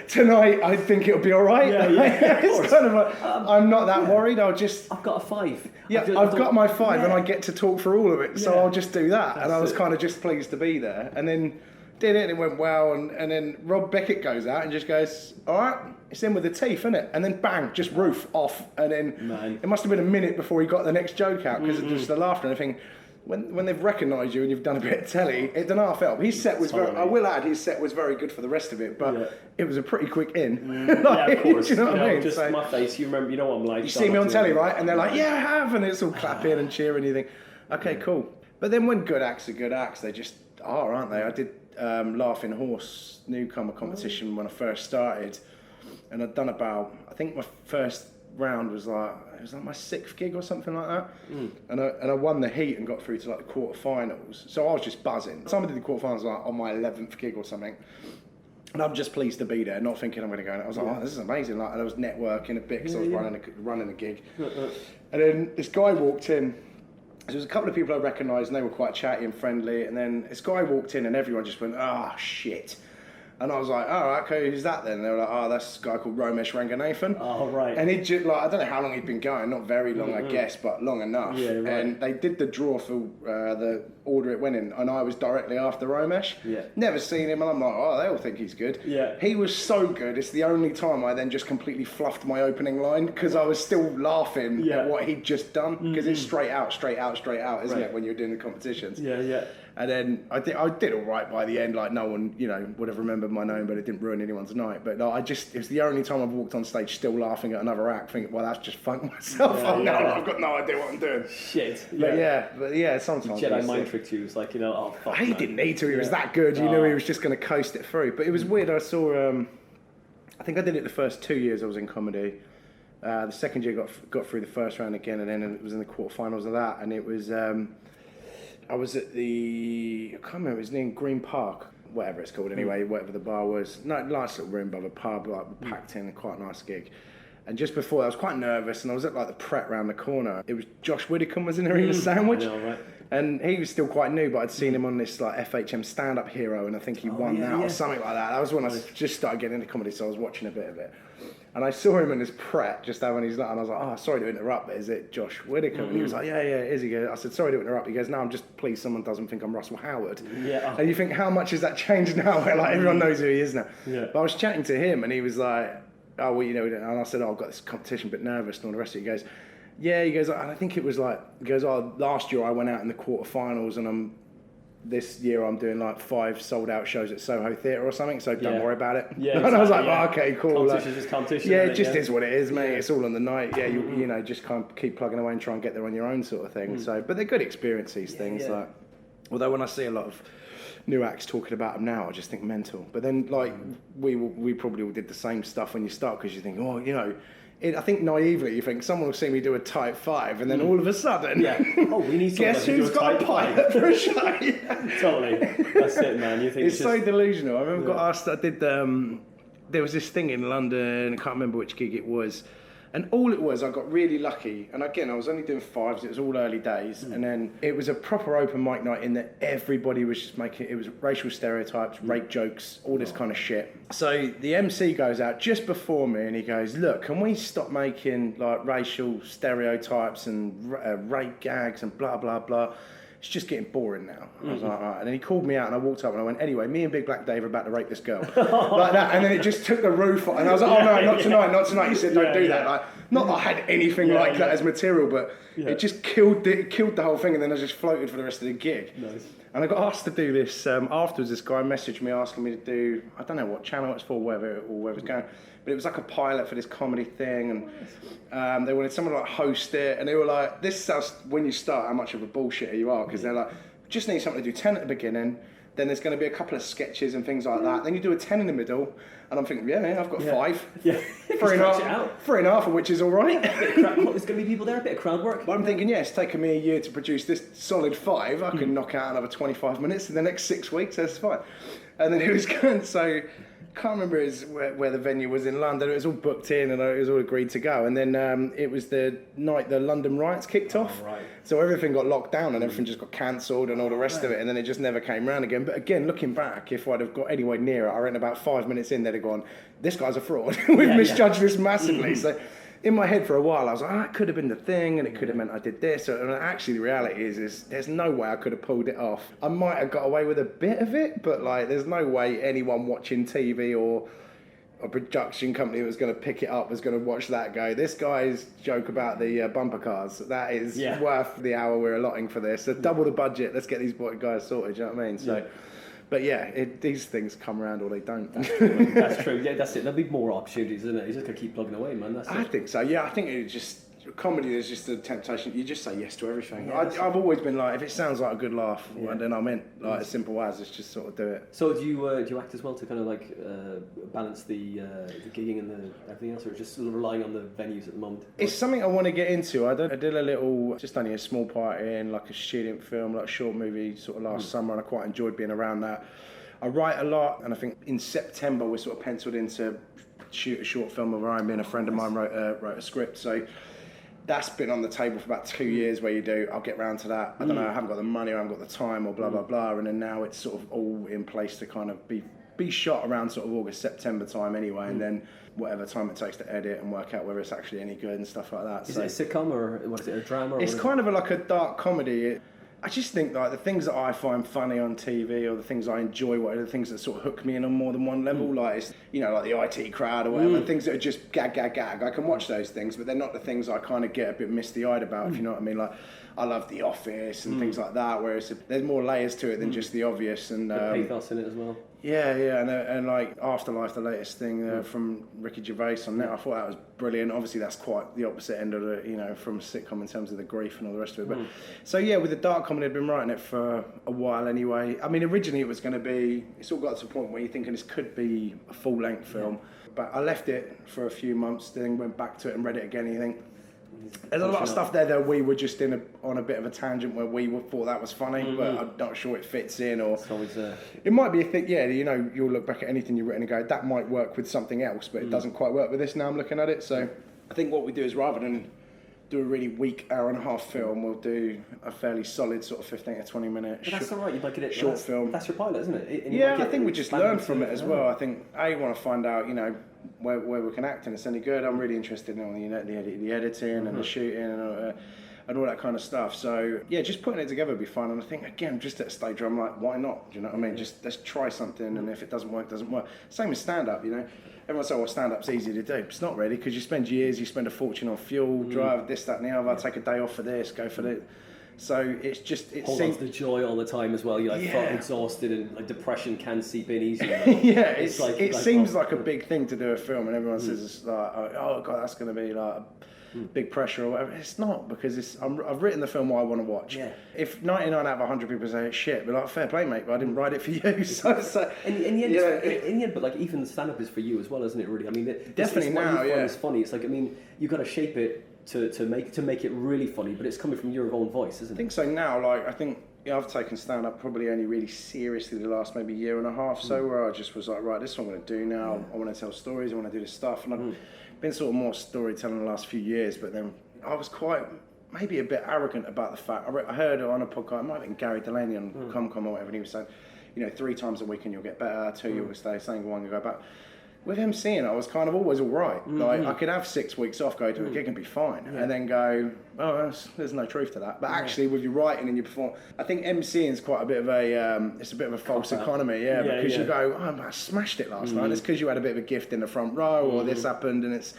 tonight I think it'll be all right." It's kind of like, I'm not that worried. I've got a 5. I've got my 5, and I get to talk through all of it. So I'll just do that. And I was kind of just pleased to be there. And then did it, and it went well. And then Rob Beckett goes out and just goes, "All right, it's in with the teeth, isn't it?" And then bang, just roof off. And then it must have been a minute before he got the next joke out, because of just the laughter and everything. When they've recognised you and you've done a bit of telly, it didn't half help. His set was I will add, his set was very good for the rest of it, but it was a pretty quick in. Of course. Do you know what I mean? Just my face, you know what I'm like. You see me on telly, right? And they're like, yeah, I have. And it's all clapping and cheering and you think, okay, cool. But then when good acts are good acts, they just are, aren't they? I did Laughing Horse newcomer competition when I first started, and I'd done about, I think my first round was like my 6th gig or something like that, and I won the heat and got through to like the quarterfinals. So I was just buzzing. Somebody did the quarterfinals like on my 11th gig or something, and I'm just pleased to be there, not thinking I'm going to go. And I was like, oh, this is amazing. Like, and I was networking a bit because I was running a gig, and then this guy walked in. So there was a couple of people I recognised, and they were quite chatty and friendly. And then this guy walked in, and everyone just went, "Ah, shit." And I was like, "Oh, okay, who's that then?" And they were like, "Oh, that's this guy called Romesh Ranganathan." Oh, right. And he just, like, I don't know how long he'd been going, not very long, I guess, but long enough. Yeah, right. And they did the draw for the order it went in, and I was directly after Romesh. Yeah. Never seen him, and I'm like, oh, they all think he's good. Yeah. He was so good, it's the only time I then just completely fluffed my opening line, because I was still laughing at what he'd just done, because it's straight out, isn't it, when you're doing the competitions. Yeah. And then I did all right by the end. Like no one, would have remembered my name, but it didn't ruin anyone's night. But no, it was the only time I've walked on stage still laughing at another act, thinking, well, that's just funked myself up now. I've got no idea what I'm doing. Shit. But yeah, sometimes. Jedi mind tricked you. It's like, oh, fuck. He didn't need to. He was that good. You knew he was just going to coast it through. But it was weird. I saw. I think I did it the first 2 years I was in comedy. The second year got through the first round again, and then it was in the quarterfinals of that, and it was. I was at I can't remember, it was in Green Park, whatever it's called anyway, whatever the bar was. Nice little room by the pub, like packed in, quite a nice gig. And just before, I was quite nervous, and I was at like the Pret round the corner. It was Josh Widdicombe was in there eating a sandwich. I know, right? And he was still quite new, but I'd seen him on this like FHM stand-up hero, and I think he won that or something like that. That was when I just started getting into comedy, so I was watching a bit of it. And I saw him in this Pret just having his nut, and I was like, oh, sorry to interrupt, but is it Josh Widdicombe? And he was like, yeah, it is. He goes, I said, sorry to interrupt. He goes, no, I'm just pleased someone doesn't think I'm Russell Howard. Yeah. And you think, how much has that changed now? Where like everyone knows who he is now. Yeah. But I was chatting to him, and he was like, oh, well, and I said, oh, I've got this competition, a bit nervous, and all the rest of it. He goes, yeah, he goes, and I think it was like, he goes, oh, last year I went out in the quarterfinals, and this year I'm doing like 5 sold out shows at Soho Theatre or something, so don't worry about it. Yeah, exactly, and I was like, oh, okay, cool. Competition is competition. Yeah, it just is what it is, mate. It's all on the night. Yeah, you just kind of keep plugging away and try and get there on your own sort of thing. So, but they're good experience, these things. Yeah. Like, although when I see a lot of new acts talking about them now, I just think mental. But then, like, we probably all did the same stuff when you start, because you think, oh, I think naively you think someone will see me do a type 5, and then all of a sudden, we need someone guess to do who's a got a type pilot for a show? Totally, that's it, man. You think it's so delusional. I remember got asked. I did. There was this thing in London. I can't remember which gig it was. And all it was, I got really lucky. And again, I was only doing 5s. It was all early days. And then it was a proper open mic night in that everybody was just it was racial stereotypes, rape jokes, all this kind of shit. So the MC goes out just before me and he goes, look, can we stop making like racial stereotypes and rape gags and blah, blah, blah. It's just getting boring now. I was like, all right. And then he called me out and I walked up and I went, anyway, me and Big Black Dave are about to rape this girl. Like that. And then it just took the roof off. And I was like, oh no, not tonight. He said, don't do that. Like, not that I had anything like that as material, but it just killed the whole thing. And then I just floated for the rest of the gig. Nice. And I got asked to do this afterwards. This guy messaged me asking me to do, I don't know what channel it's for, where it was going. But it was like a pilot for this comedy thing, and they wanted someone to like host it, and they were like, this sounds, when you start, how much of a bullshitter you are, because they're like, just need something to do 10 at the beginning, then there's going to be a couple of sketches and things like that, then you do a 10 in the middle, and I'm thinking, yeah, man, I've got 5. Yeah. 3.5 of which is all right. There's going to be people there, a bit of crowd work. But I'm thinking, it's taken me a year to produce this solid 5. I can knock out another 25 minutes in the next 6 weeks, that's fine. And then it was going, so can't remember where the venue was in London. It was all booked in and it was all agreed to go. And then it was the night the London riots kicked off. Right. So everything got locked down and everything just got cancelled and all the rest of it. And then it just never came round again. But again, looking back, if I'd have got anywhere near it, I reckon about 5 minutes in, they'd have gone, this guy's a fraud. We've misjudged this massively. So in my head for a while, I was like, that could have been the thing, and it could have meant I did this. And actually, the reality is there's no way I could have pulled it off. I might have got away with a bit of it, but like, there's no way anyone watching TV or a production company that was going to pick it up was going to watch that go, this guy's joke about the bumper cars, that is worth the hour we're allotting for this. So double the budget, let's get these guys sorted, do you know what I mean? So. But these things come around or they don't. That's true. Yeah, that's it. There'll be more opportunities, isn't it? You're just going to keep plugging away, man. I think so. Yeah, I think it just, comedy is just a temptation. You just say yes to everything. I've always been like, if it sounds like a good laugh, then I'm in. Like as simple as, it's just sort of do it. So do you act as well to kind of like balance the gigging and the everything else, or just sort of relying on the venues at the moment? It's something I want to get into. I did a little, just only a small part in like a student film, like a short movie sort of last summer, and I quite enjoyed being around that. I write a lot, and I think in September we're sort of penciled in to shoot a short film of our own. Me and a friend of mine wrote a script, so that's been on the table for about 2 years where you do, I'll get round to that. I don't know, I haven't got the money, or I haven't got the time, or blah, blah, blah. And then now it's sort of all in place to kind of be shot around sort of August, September time anyway. And then whatever time it takes to edit and work out whether it's actually any good and stuff like that. Is it a sitcom or what is it, a drama? Or it's kind of like a dark comedy. I just think like the things that I find funny on TV or the things I enjoy, whatever the things that sort of hook me in on more than one level, like it's, you know, like the IT crowd or whatever, things that are just gag. I can watch those things, but they're not the things I kind of get a bit misty-eyed about, if you know what I mean. Like I love The Office and things like that, whereas there's more layers to it than just the obvious. And pathos in it as well. yeah, and like Afterlife, the latest thing from Ricky Gervais on net, I thought that was brilliant. Obviously, that's quite the opposite end of the, you know, from a sitcom in terms of the grief and all the rest of it. But so yeah, with the dark comedy, I'd been writing it for a while anyway. I mean, originally it was going to be. It's all got to the point where you're thinking this could be a full-length film, but I left it for a few months, then went back to it and read it again. And you think. There's a lot of stuff there that we were just on a bit of a tangent where we thought that was funny, but I'm not sure it fits in, or it might be a thing. Yeah, you know, you'll look back at anything you've written and go, that might work with something else, but it doesn't quite work with this. Now I'm looking at it, so I think what we do is rather than do a really weak hour-and-a-half film, we'll do a fairly solid sort of 15 to 20 minute. But that's all right. You like it. Short film. That's your pilot, isn't it? And yeah, I think we just learn from it as well. I think I want to find out, you know, where we can act and it's any good. I'm really interested in all the editing and the shooting and all that kind of stuff. So yeah, just putting it together would be fun. And I think again, just at a stage where I'm like, why not? Do you know what I mean? Just let's try something, and if it doesn't work, it doesn't work. Same as stand-up, you know. Everyone says, well, stand-up's easy to do. It's not really, because you spend years, you spend a fortune on fuel, drive, this, that and the other, take a day off for this, go for it. So it's just... Hold on to the joy all the time as well. You're like exhausted, and like depression can seep in easily. Yeah, it seems like a big thing to do a film, and everyone says it's like, oh God, that's going to be like... big pressure or whatever. It's not, because I've written the film I want to watch. Yeah. If 99 out of 100 people say it's shit, but like, fair play, mate, but I didn't write it for you. So in the end, but like even the stand-up is for you as well, isn't it? Really, I mean, definitely now. Yeah, it's funny. It's like, I mean, you've got to shape it to make it really funny, but it's coming from your own voice, isn't it? I think so now. Like I think. Yeah, I've taken stand-up probably only really seriously the last maybe year and a half, so where I just was like, right, this is what I'm going to do now. I want to tell stories, I want to do this stuff, and I've been sort of more storytelling the last few years, but then I was quite maybe a bit arrogant about the fact, I heard on a podcast, it might have been Gary Delaney on ComCom or whatever, and he was saying, you know, 3 times a week and you'll get better, 2 you'll stay, saying 1 you'll go back. With MC, I was kind of always all right. Like I could have 6 weeks off, go to a gig and be fine, and then go, oh, there's no truth to that. But actually, with your writing and your perform, I think MCing is quite a bit of a, it's a bit of a false economy, because you go, oh, I smashed it last night. It's because you had a bit of a gift in the front row, or this happened, and it's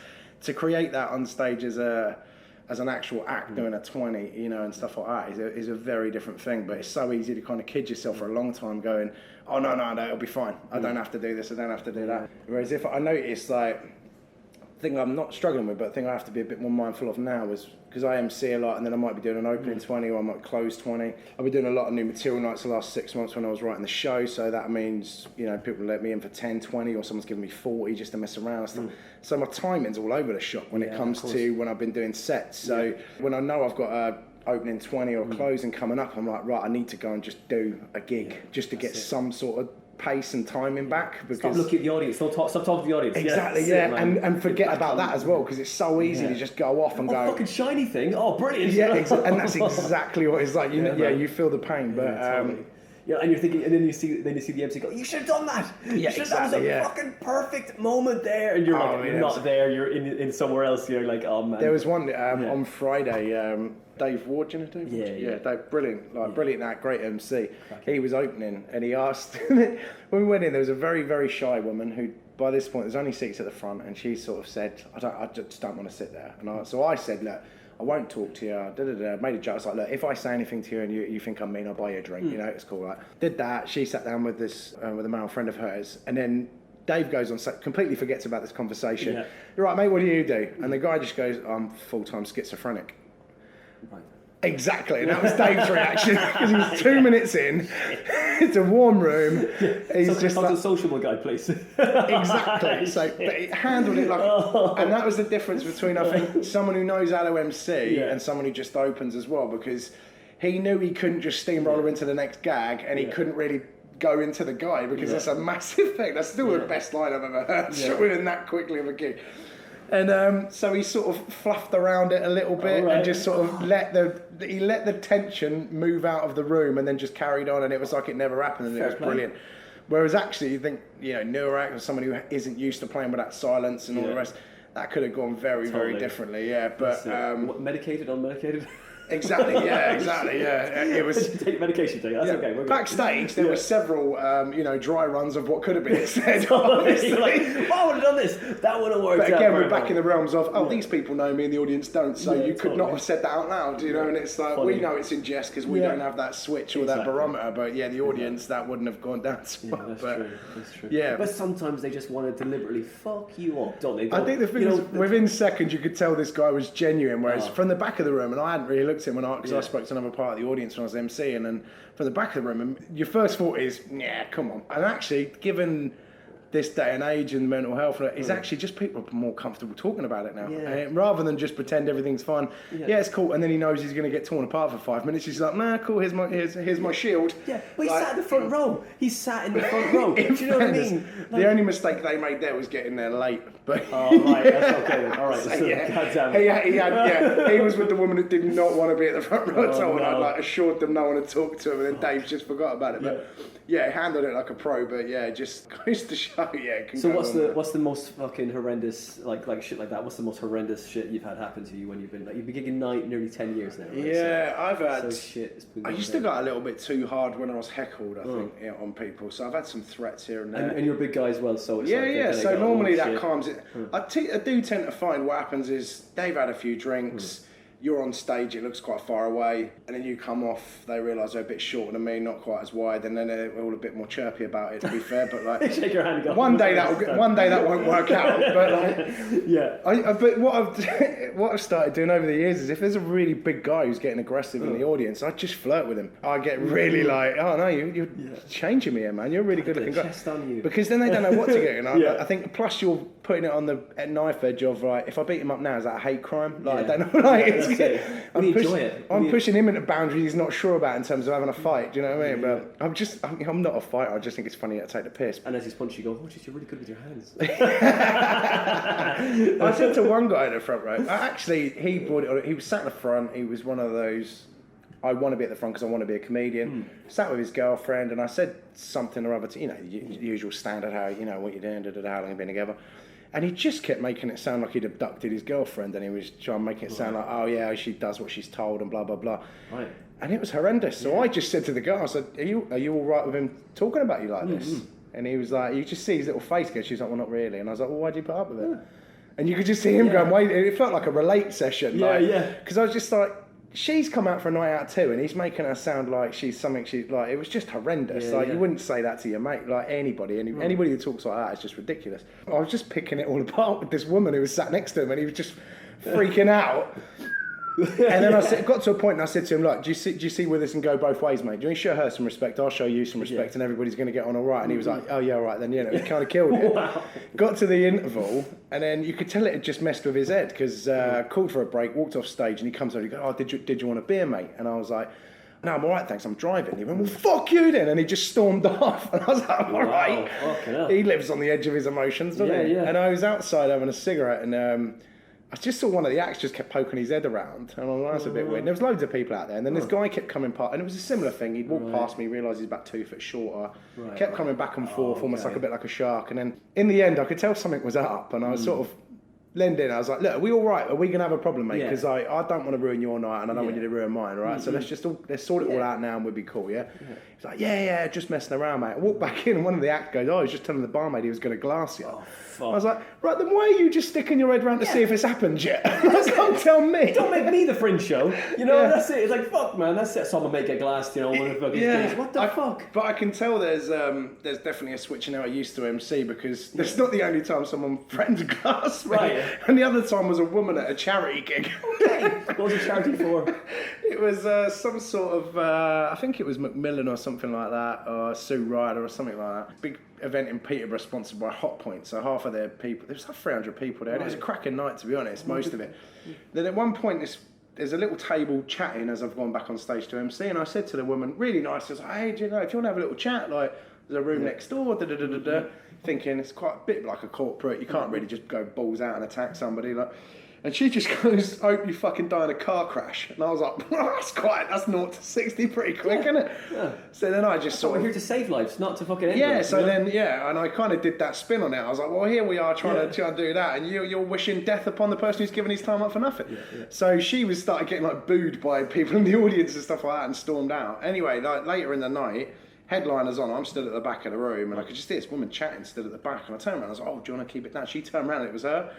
to create that on stage as an actual act doing a 20, you know, and stuff like that is a very different thing. But it's so easy to kind of kid yourself for a long time going, oh, no, it'll be fine. I don't have to do this, I don't have to do that. Whereas if I notice, like, the thing I'm not struggling with, but the thing I have to be a bit more mindful of now is, because I MC a lot, and then I might be doing an opening 20 or I might close 20. I've been doing a lot of new material nights the last 6 months when I was writing the show, so that means, you know, people let me in for 10, 20, or someone's giving me 40 just to mess around and stuff. So my timing's all over the shop when it comes to when I've been doing sets. So when I know I've got a opening 20 or closing coming up, I'm like, right, I need to go and just do a gig just to get some sort of pace and timing back. Because stop looking at the audience, stop talking to the audience. Exactly, and forget about that as well, because it's so easy to just go off and go, fucking shiny thing, oh brilliant. Yeah, and that's exactly what it's like. You feel the pain, but totally. Yeah, and you're thinking, and then you see the MC go, you should have done that. Yeah, exactly. That was a fucking perfect moment there, and you're you're not there. You're in somewhere else. You're like, oh man. There was one on Friday. Dave Ward, do you know Dave? Yeah, Dave, brilliant, brilliant act, great MC. He was opening, and he asked when we went in. There was a very, very shy woman who, by this point, there's only seats at the front, and she sort of said, I just don't want to sit there. And so I said, look, I won't talk to you. Made a joke. I was like, look, if I say anything to you and you think I'm mean, I'll buy you a drink. You know, it's cool, right? Did that. She sat down with this with a male friend of hers, and then Dave goes on, completely forgets about this conversation. Yeah. You're right, mate. What do you do? And the guy just goes, I'm full-time schizophrenic. Right. Exactly, and that was Dave's reaction, because he was 2 minutes in. It's a warm room. He's just like a sociable guy, please. Exactly. So, but he handled it like, and that was the difference between, I think, someone who knows how to MC and someone who just opens as well, because he knew he couldn't just steamroller into the next gag, and he couldn't really go into the guy, because that's a massive thing. That's still the best line I've ever heard. Winning that quickly of a gig. And so he sort of fluffed around it a little bit and just sort of let the tension move out of the room, and then just carried on, and it was like it never happened, and it was brilliant. Whereas actually, you think, you know, newer act or someone who isn't used to playing with that silence and all the rest, that could have gone very, very differently. Yeah, but medicated, unmedicated. Exactly, yeah. It was Take medication, take that's okay. We're good. backstage. There were several, dry runs of what could have been said. Obviously. You're like, I would have done this. That would have worked But out. again, we're back in the realms of, these people know me and the audience don't, so Yeah, you could not have said that out loud, and it's like, Funny. we know it's in jest because we don't have that switch or that barometer, but the audience, that wouldn't have gone down so well. That's but, true. That's true. Yeah. But sometimes they just want to deliberately fuck you up, don't they? I think the thing is, within seconds you could tell this guy was genuine, whereas from the back of the room, and I hadn't really looked at him because I spoke to another part of the audience when I was emceeing, and from the back of the room, and your first thought is, yeah, come on. And actually, given this day and age and mental health, is actually just people are more comfortable talking about it now. Yeah. Rather than just pretend everything's fine. Yeah, it's cool. And then he knows he's going to get torn apart for 5 minutes. He's like, nah, cool, here's my shield. Yeah, but he sat in the front row. He sat in the front row. Do you know what I mean? The only mistake they made there was getting there late. But oh, right, that's okay. All right, so, goddamn. he was with the woman who did not want to be at the front row at all, and no. I assured them no one had talked to him, and then Dave just forgot about it. But he handled it like a pro. But just goes to show, So what's the most fucking horrendous like shit like that? What's the most horrendous shit you've had happen to you when you've been gigging nearly 10 years now? Right? Yeah, I've had. So shit. I used to go a little bit too hard when I was heckled. I think on people. So I've had some threats here and there. And you're a big guy as well, so it's So normally that calms it. I do tend to find what happens is they've had a few drinks. You're on stage, it looks quite far away, and then you come off, they realise they're a bit shorter than me, not quite as wide, and then they're all a bit more chirpy about it, to be fair, but like... Shake your hand and go, one day that won't work out, but like... But what I've started doing over the years is if there's a really big guy who's getting aggressive in the audience, I just flirt with him. I get really like, oh no, you're changing me here, man, you're a really good looking guy. Chest on you. Because then they don't know what to get, I think, plus you're putting it on the knife edge of, like, if I beat him up now, is that a hate crime? Like, I don't know, like... I'm pushing him into boundaries he's not sure about in terms of having a fight. Do you know what I mean? But I'm not a fighter. I just think it's funny to take the piss. And as he's punched, you go, "Oh, geez, you're really good with your hands." I said to one guy in the front row. He brought it on. He was sat in the front. He was one of those. I want to be at the front because I want to be a comedian. Sat with his girlfriend, and I said something or other to the usual standard, how what you're doing, how long you've been together. And he just kept making it sound like he'd abducted his girlfriend, and he was trying to make it sound like, oh yeah, she does what she's told, and blah blah blah. Right. And it was horrendous. So I just said to the guy, I said, "Are you all right with him talking about you like this?" And he was like, you just see his little face go. She's like, "Well, not really." And I was like, "Well, why'd you put up with it?" And you could just see him going, "Wait!" It felt like a relate session. Because I was just like. She's come out for a night out too, and he's making her sound like she's something like. It was just horrendous. You wouldn't say that to your mate, like anybody who talks like that is just ridiculous. I was just picking it all apart with this woman who was sat next to him, and he was just freaking out. And then got to a point and I said to him, "Look, do you see where this can go both ways, mate? Do you show her some respect? I'll show you some respect, and everybody's going to get on all right." And he was like, "Oh yeah, all right then." He kind of killed it. Wow. Got to the interval, and then you could tell it had just messed with his head because called for a break, walked off stage, and he comes over. He goes, "Oh, did you want a beer, mate?" And I was like, "No, I'm all right, thanks. I'm driving." He went, "Well, fuck you then," and he just stormed off. And I was like, "All right." He lives on the edge of his emotions, doesn't he? And I was outside having a cigarette, and I just saw one of the acts just kept poking his head around, and I was like, that's a bit weird. And there was loads of people out there, and then this guy kept coming past, and it was a similar thing. He'd walk past me, realised he's about 2 foot shorter, kept coming back and forth, almost like a bit like a shark. And then in the end, I could tell something was up, and I was sort of leaned in. I was like, "Look, are we all right? Are we going to have a problem, mate? Because I don't want to ruin your night, and I don't want you to ruin mine, all right? So let's sort it all out now, and we'll be cool, yeah?" He's like, yeah, just messing around, mate. I walked back in, and one of the acts goes, "Oh, he's just telling the barmaid he was going to glass you." Oh, fuck. I was like, "Right, then why are you just sticking your head round to see if it's happened yet?" Don't tell me. Don't make me the fringe show. That's it. It's like, fuck, man. That's it. Someone make a glass, one of the fucking things. What the fuck? But I can tell there's definitely a switch in how I used to MC because that's not the only time someone threatened to glass me. Right. And the other time was a woman at a charity gig. Okay. What was the charity for? It was some sort of, I think it was Macmillan or something like that, or Sue Ryder or something like that. Big event in Peterborough sponsored by Hot Point, so half of their people, there was like 300 people there, and it was a cracking night to be honest, most of it. Then at one point there's a little table chatting as I've gone back on stage to MC, and I said to the woman, really nice, I was like, "Hey, do you know, if you want to have a little chat, like, there's a room next door, thinking it's quite a bit like a corporate, you can't really just go balls out and attack somebody, like. And she just goes, "Hope you fucking die in a car crash." And I was like, that's 0 to 60 pretty quick, isn't it? Yeah. So then I just We're here to save lives, not to fucking end yeah, them, so you know? then, and I kind of did that spin on it. I was like, well, here we are trying to do that, and you're wishing death upon the person who's given his time up for nothing. Yeah. So she started getting like booed by people in the audience and stuff like that and stormed out. Anyway, like later in the night, headliners on, I'm stood at the back of the room and I could just hear this woman chatting stood at the back, and I turned around, I was like, "Oh, do you want to keep it down?" She turned around and it was her.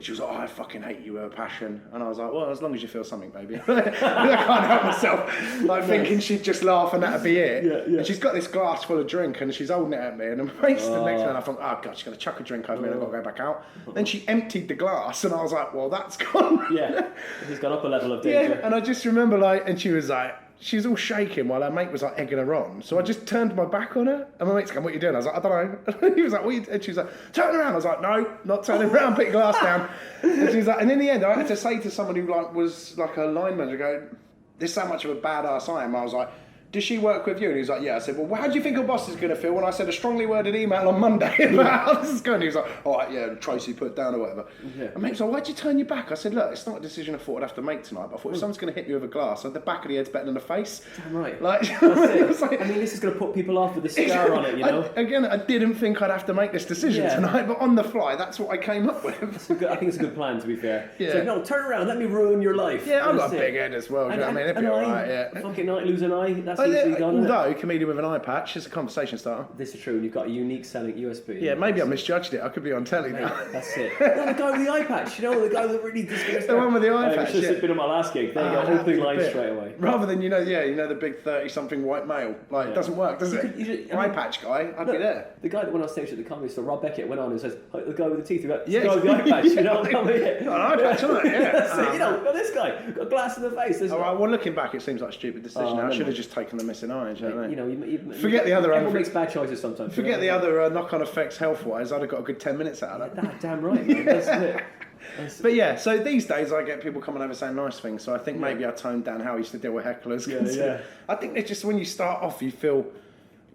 She was like, "Oh, I fucking hate you with a passion." And I was like, "Well, as long as you feel something, baby." I can't help myself, like thinking she'd just laugh and that'd be it. Yeah. And she's got this glass full of drink and she's holding it at me, and I'm next to her and I thought, "Oh God, she's going to chuck a drink over me and I've got to go back out." Then she emptied the glass and I was like, "Well, that's gone." Yeah, he's gone up a level of danger. Yeah, and I just remember and she was like, she was all shaking while her mate was like egging her on. So I just turned my back on her, and my mate's going, "What are you doing?" I was like, "I don't know." He was like, "What are you?" And she was like, "Turn around." I was like, "No, not turning around, put your glass down." And she was like, and in the end, I had to say to someone who was like a line manager, go, "This is how much of a badass I am." I was like, "Does she work with you?" And he was like, "Yeah." I said, "Well, how do you think your boss is going to feel when I send a strongly worded email on Monday about how this is going?" He was like, "All right, yeah, Tracy, put it down or whatever." Yeah. And mate was like, "Why'd you turn your back?" I said, "Look, it's not a decision I thought I'd have to make tonight, but I thought if someone's going to hit me with a glass, the back of the head's better than the face." Damn right. Like, That's it. I mean, this is going to put people off with a scar on it, you know? I didn't think I'd have to make this decision tonight, but on the fly, that's what I came up with. I think it's a good plan, to be fair. Yeah. It's like, no, turn around, let me ruin your life. Yeah, I've That's got a it. big head as well, do you know what I mean? It'd be alright, yeah. Fucking eye, lose an eye, that's easily done, isn't it? Although, comedian with an eye patch is a conversation starter. This is true, and you've got a unique selling USP. Yeah, maybe I misjudged it. I could be on telly Mate, now. that's it. No, the guy with the eye patch, you know, the guy that really disgusting. The one with the eye patch, It's just been on my last gig. There you go, that'd opening be the line bit. straight away. Rather than, the big 30-something white male. Like, it doesn't work, does it? Eye patch guy, I'd be there. The guy that went on stage at the comedy store, Rob Beckett, went on and says, "Hi, the guy with the teeth, the Yeah, guy with the eye patch, you know, come here." Got an eye patch, isn't it? Yeah. That's it, you know, got this guy, got a glass in the face. All right, well, looking back, it seems like a stupid decision. I should have just taken the missing eye. Do you know what I mean? You know, Forget the other everyone makes bad choices sometimes. Forget the other knock-on effects health-wise. I'd have got a good 10 minutes out of that. Damn right, man. That's it. But yeah, so these days I get people coming over saying nice things. So I think maybe I toned down how I used to deal with hecklers. Yeah. I think it's just when you start off, you feel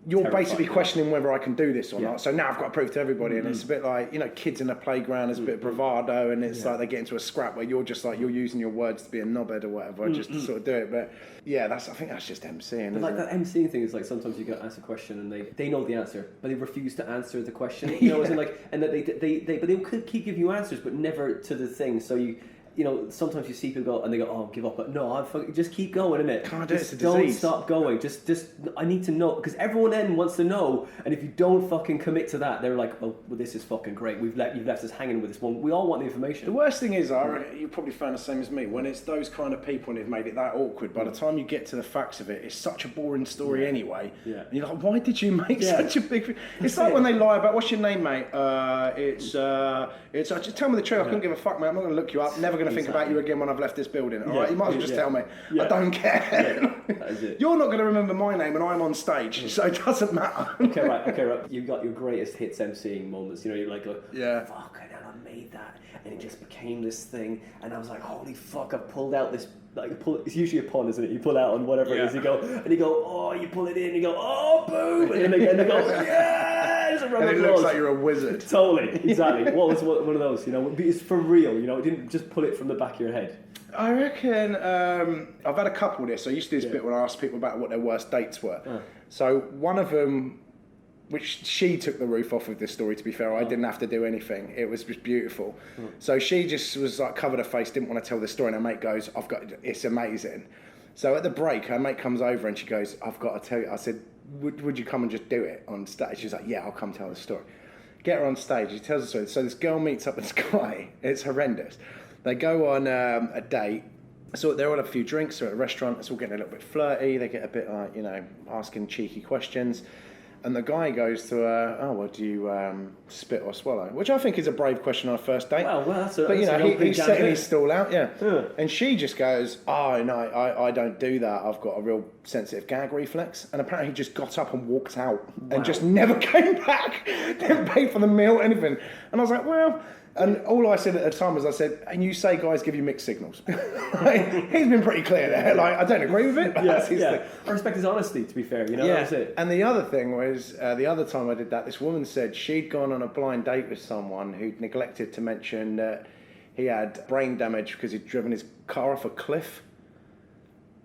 you're Terrified, basically questioning whether I can do this or Yeah. not. So now I've got to prove to everybody, and it's a bit like kids in a playground. There's a bit of bravado, and it's like they get into a scrap where you're just like you're using your words to be a knobhead or whatever, just to sort of do it. But yeah, I think that's just MCing. But like that MCing thing is like sometimes you get asked a question and they know the answer, but they refuse to answer the question. You know, as in like, and that they could keep giving you answers, but never to the thing. So you know, sometimes you see people go and they go, "Oh, give up," but no, just keep going, innit? Can't do it, it's a Don't disease. stop going. Just I need to know, because everyone then wants to know, and if you don't fucking commit to that, they're like, "Oh, well, this is fucking great. You've left us hanging with this one." We all want the information. The worst thing is, you probably found the same as me, when it's those kind of people and they've made it that awkward, by the time you get to the facts of it, it's such a boring story anyway. Yeah. And you're like, why did you make such a big... It's like when they lie about, "What's your name, mate?" It's just tell me the truth. I couldn't give a fuck, mate. I'm not going to look you up. Never going to think about you again when I've left this building. All right, you might as well just tell me. I don't care. That is it. You're not going to remember my name and I'm on stage, so it doesn't matter. Okay, right. You got your greatest hits MCing moments. You know, you're like, "Fuck, I made that," and it just became this thing. And I was like, "Holy fuck! I pulled out this." It's usually a pun, isn't it? You pull out on whatever it is. You go, "Oh," you pull it in. You go, "Oh, boom!" And then again, they go, "Yes!" And it looks like you're a wizard. Totally, exactly. What was one of those? You know, it's for real. You know, it didn't just pull it from the back of your head. I reckon I've had a couple of this. I used to do this bit when I asked people about what their worst dates were. So one of them, which she took the roof off of this story, to be fair, I didn't have to do anything. It was just beautiful. So she just was like, covered her face, didn't want to tell the story, and her mate goes, "It's amazing." So at the break, her mate comes over and she goes, "I've got to tell you." I said, would you come and just do it on stage? She's like, "Yeah, I'll come tell the story." Get her on stage, she tells the story. So this girl meets up with this guy. It's horrendous. They go on a date. So they're all a few drinks, they're at a restaurant, it's all getting a little bit flirty, they get a bit like, asking cheeky questions. And the guy goes to her, "Oh, well, do you spit or swallow?" Which I think is a brave question on a first date. Well, that's a... But, he's setting his his stall out, And she just goes, "Oh, no, I don't do that. I've got a real sensitive gag reflex." And apparently he just got up and walked out and just never came back. Didn't pay for the meal, anything. And I was like, well... And all I said at the time was, I said, "And you say guys give you mixed signals." He's been pretty clear there. Like, I don't agree with it, but that's his thing. I respect his honesty, to be fair. You know, that's it. And the other thing was, the other time I did that, this woman said she'd gone on a blind date with someone who'd neglected to mention that he had brain damage because he'd driven his car off a cliff.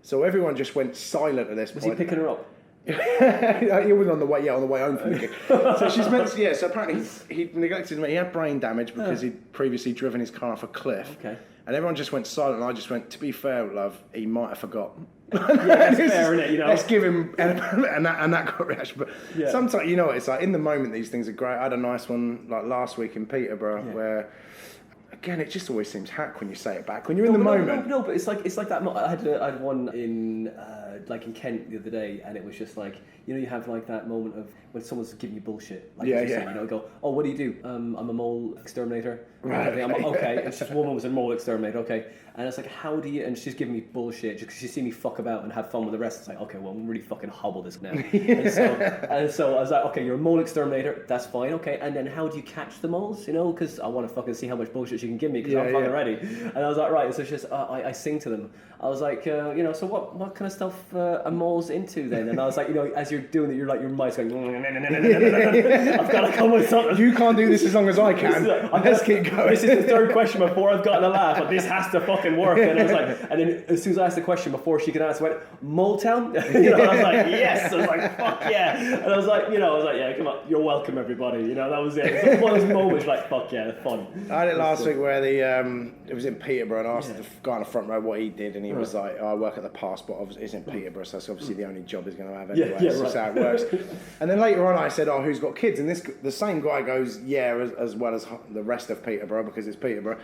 So everyone just went silent at this point. Was he picking her up? He was on the way home from the gig. So she's meant to, so apparently he neglected me. He had brain damage because he'd previously driven his car off a cliff. Okay. And everyone just went silent, and I just went, to be fair, love, he might have forgotten. That's fair, isn't it? You know? Let's give him, and that got a reaction. But sometimes, you know what, it's like, in the moment, these things are great. I had a nice one, like last week in Peterborough, where, again, it just always seems hack when you say it back. When you're in the moment. No, but it's like that. I had one in Kent the other day, and it was just like, you know, you have like that moment of when someone's giving you bullshit. Like saying, you know, go, oh, what do you do? I'm a mole exterminator. Right. I'm, okay. And she's woman was a mole exterminator. Okay. And it's like, how do you? And she's giving me bullshit just because she see me fuck about and have fun with the rest. It's like, okay, well, I'm really fucking hobble this now. and so I was like, okay, you're a mole exterminator. That's fine. Okay. And then how do you catch the moles? You know, because I want to fucking see how much bullshit she can give me because I'm fucking ready. And I was like, right. So it's just I sing to them. I was like, you know, so what kind of stuff are moles into then? And I was like, you know, as you're doing it, you're like, your mind's going, I've got to come with something. You can't do this as long as I can. Let's keep going. This is the third question before I've gotten a laugh, but this has to fucking work. And I was like, and then as soon as I asked the question before she could answer, I went, Mole Town? You know, I was like, yes. I was like, fuck yeah. And I was like, you know, yeah, come on, you're welcome, everybody. You know, that was it. It was one of those moments like, fuck yeah, fun. I had it last week where it was in Peterborough, and I asked the guy on the front row what he did, and he was like, I work at the passport office. It's in Peterborough, so that's obviously the only job he's going to have anyway. That's just how it works. And then later on I said, oh, who's got kids? And the same guy goes, yeah, as well as the rest of Peterborough, because it's Peterborough.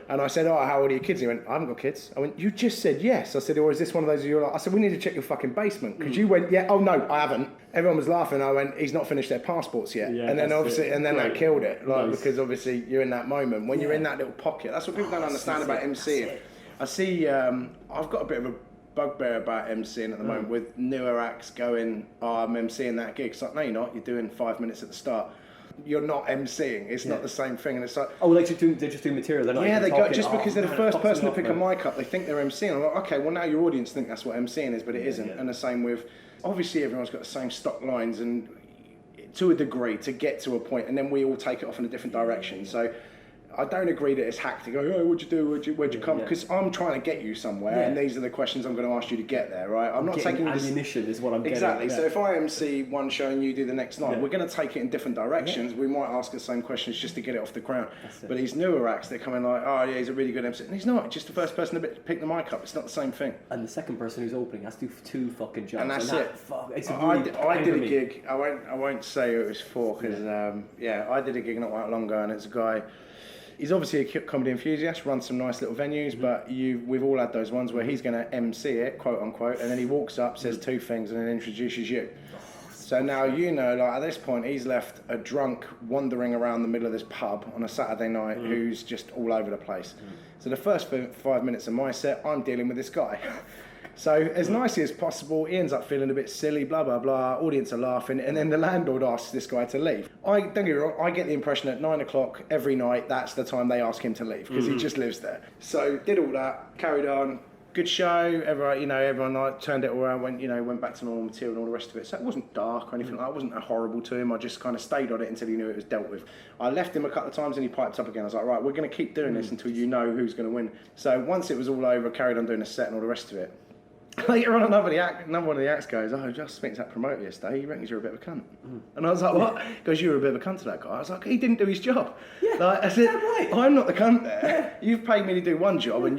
And I said, oh, how old are your kids? And he went, I haven't got kids. I went, you just said yes. I said, or is this one of those you're like, I said, we need to check your fucking basement. Because you went, yeah, oh no, I haven't. Everyone was laughing. I went, he's not finished their passports yet. Yeah, and then obviously, and then that killed it. Like, nice. Because obviously you're in that moment. When you're in that little pocket, that's what people don't understand about MCing. I see, I've got a bit of a bugbear about MCing at the moment with newer acts going, oh, I'm MCing that gig. It's like, no, you're not. You're doing 5 minutes at the start. You're not MCing. It's not the same thing. And it's like, oh, they're just doing material. They're not they talking, go just because they're the first person to pick a mic up. They think they're MCing. I'm like, okay, well now your audience think that's what MCing is, but it isn't. And the same with, obviously everyone's got the same stock lines, and to a degree to get to a point, and then we all take it off in a different direction. So I don't agree that it's hack to go, oh, what'd you do? Where'd you come? Because I'm trying to get you somewhere, and these are the questions I'm going to ask you to get there, right? I'm not taking ammunition is what I'm getting. Exactly. So if I MC one show and you do the next night, we're going to take it in different directions. We might ask the same questions just to get it off the ground. But these newer acts, they're coming like, oh yeah, he's a really good MC. And he's not. Just the first person to pick the mic up. It's not the same thing. And the second person who's opening has to do 2 fucking jobs. And that's it. I did a gig. I won't say who it was for because I did a gig not that long ago, and it's a guy. He's obviously a comedy enthusiast, runs some nice little venues, but we've all had those ones where he's going to MC it, quote unquote, and then he walks up, says 2 things, and then introduces you. So now, you know, like at this point, he's left a drunk wandering around the middle of this pub on a Saturday night who's just all over the place. So the first 5 minutes of my set, I'm dealing with this guy. So as nicely as possible, he ends up feeling a bit silly, blah, blah, blah, audience are laughing, and then the landlord asks this guy to leave. Don't get me wrong, I get the impression at 9 o'clock every night, that's the time they ask him to leave, because he just lives there. So did all that, carried on, good show, everyone like, turned it all around, went back to normal material and all the rest of it. So it wasn't dark or anything like that, it wasn't horrible to him, I just kind of stayed on it until he knew it was dealt with. I left him a couple of times and he piped up again. I was like, right, we're going to keep doing this until you know who's going to win. So once it was all over, carried on doing a set and all the rest of it. Later on, another one of the acts goes, oh, I just speak to that promoter yesterday, he reckons you're a bit of a cunt. And I was like, what? He goes, you were a bit of a cunt to that guy. I was like, he didn't do his job. Like, I said, I'm not the cunt there. You've paid me to do one job, and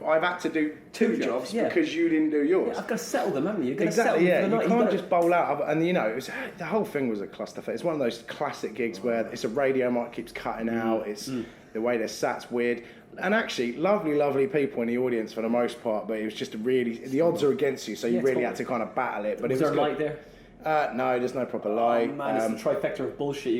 I've had to do 2 jobs because you didn't do yours. Yeah, I've got to settle them, haven't you? Exactly, yeah. You can't just bowl out. And the whole thing was a clusterfuck. It's one of those classic gigs where it's a radio mic keeps cutting out. It's the way they're sat's weird. And actually, lovely, lovely people in the audience for the most part, but it was just the odds are against you, so you really had to kind of battle it. But was there a light there? No, there's no proper light. Oh man, it's the trifecta of bullshit.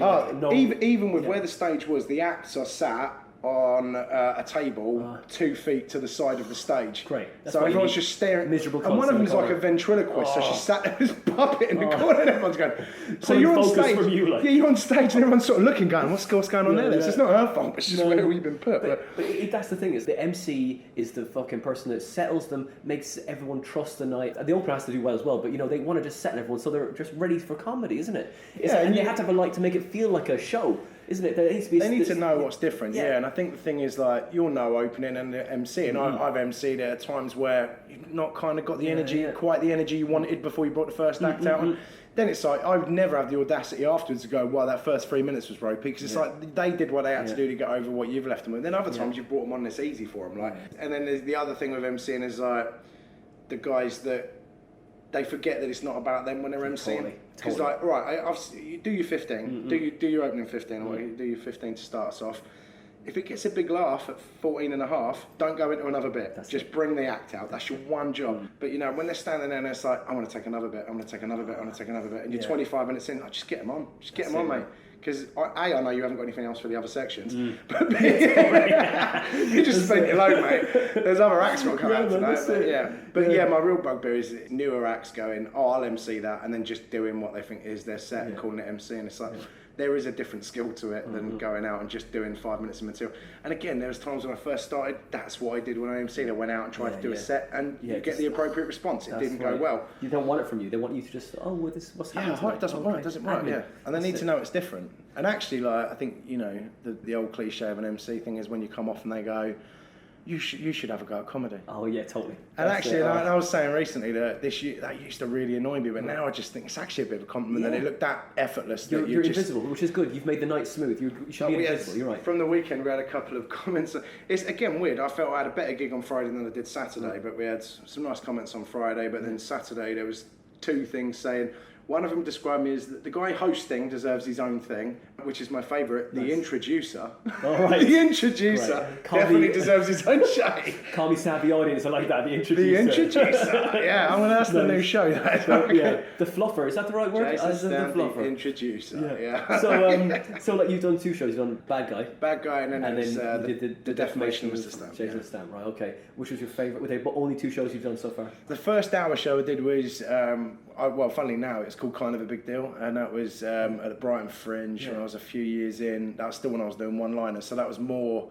Even with where the stage was, the acts are sat on a table 2 feet to the side of the stage. Great. That's so everyone's just staring. Miserable. And one of them's like a ventriloquist, so she's sat there as puppet in the corner, and everyone's going. So you're on stage. From you, like. Yeah, you're on stage, and everyone's sort of looking, going, "What's going on there?" It's not her fault. It's just where we've been put. But that's the thing is, the MC is the fucking person that settles them, makes everyone trust the night. The opener has to do well as well, but they want to just settle everyone, so they're just ready for comedy, isn't it? And you have to have a light to make it feel like a show. isn't it? There needs to be They need to know what's different, and I think the thing is, like, you'll know opening and MC, and I've MC'd at times where you've not kind of got the energy, quite the energy you wanted before you brought the first act out. And then it's like, I would never have the audacity afterwards to go, well, that first 3 minutes was ropey, because it's like, they did what they had to do to get over what you've left them with. Then other times you've brought them on, it's easy for them, like. And then there's the other thing with MCing is, like, the guys that, they forget that it's not about them when they're MCing. Because like, right, you do your 15, do your opening 15, or you do your 15 to start us off. If it gets a big laugh at 14 and a half, don't go into another bit. Just bring the act out. That's your one job. But you know, when they're standing there and it's like, I want to take another bit, I'm going to take another bit, I'm going to take another bit, and you're 25 minutes in, just get them on. Just get them on, mate. Because I know you haven't got anything else for the other sections, but you just spent your load, mate. There's other acts got to come out tonight, but my real bugbear is newer acts going, I'll MC that, and then just doing what they think is their set and calling it MC, and it's like, there is a different skill to it than going out and just doing 5 minutes of material. And again, there was times when I first started, that's what I did when I MC'd. I went out and tried to do a set, and you get the appropriate response. It didn't go well. You don't want it from you. They want you to just, what's happening? It doesn't work, And they need to know it's different. And actually, like, I think, you know, the old cliche of an MC thing is when you come off and they go, you should have a go at comedy. Oh yeah, totally. And actually, I was saying recently that that used to really annoy me, but now I just think it's actually a bit of a compliment that it looked that effortless. You're invisible, which is good. You've made the night smooth. You should be invisible. You're right. From the weekend, we had a couple of comments. It's again weird. I felt I had a better gig on Friday than I did Saturday, but we had some nice comments on Friday. But then Saturday, there was two things saying. One of them described me as the guy hosting deserves his own thing, which is my favourite. The introducer. Oh, right. The introducer definitely deserves his own shade. Call me savvy audience. I like that. The introducer. The introducer. Yeah, I'm going to ask the new show. The fluffer. Is that the right word? Jason Stampe, the fluffer. Introducer. Yeah. So like you've done two shows. You've done Bad Guy. And then you did the Defamation of Mr. Stampe. Jason Stampe. Right. Okay. Which was your favourite? Were they only two shows you've done so far? The first hour show I did was funnily now it's called Kind of a Big Deal, and that was at the Brighton Fringe when I was a few years in. That was still when I was doing one-liners, so that was more,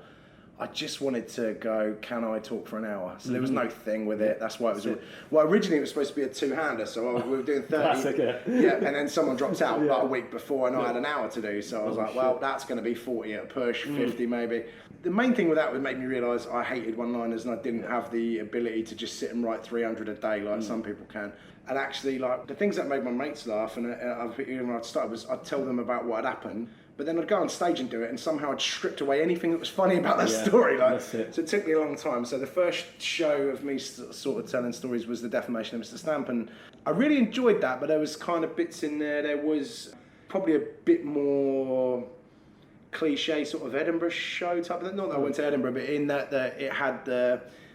I just wanted to go, can I talk for an hour? So there was no thing with it. That's why it was. Well, originally it was supposed to be a two-hander, so we were doing 30. Classic, and then someone dropped out like a week before, and I had an hour to do. So I was like, well, that's going to be 40 at a push, 50 maybe. The main thing with that would make me realise I hated one-liners, and I didn't have the ability to just sit and write 300 a day like some people can. And actually, like, the things that made my mates laugh, and when I'd start was I'd tell them about what had happened, but then I'd go on stage and do it, and somehow I'd stripped away anything that was funny about that story. Like, so it took me a long time. So the first show of me sort of telling stories was the Defamation of Mr. Stampe, and I really enjoyed that. But there was kind of bits in there. There was probably a bit more cliche sort of Edinburgh show type of thing. Not that I went to Edinburgh, but in that it had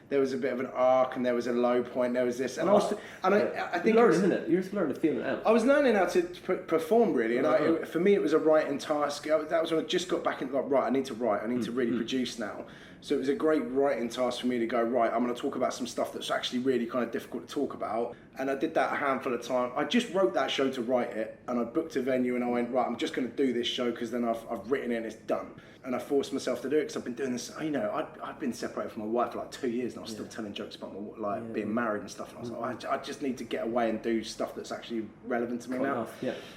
there was a bit of an arc, and there was a low point. There was this, and I think you're learning, isn't it? You're just learning to feel it out. I was learning how to perform really, and for me it was a writing task. That was when I just got back into like, right, I need to write. I need to really produce now. So it was a great writing task for me to go, right, I'm going to talk about some stuff that's actually really kind of difficult to talk about. And I did that a handful of times. I just wrote that show to write it, and I booked a venue, and I went, right, I'm just going to do this show because then I've written it and it's done. And I forced myself to do it because I've been doing this, you know, I've been separated from my wife for like 2 years, and I was still telling jokes about my being married and stuff. And I was like, I just need to get away and do stuff that's actually relevant to me now.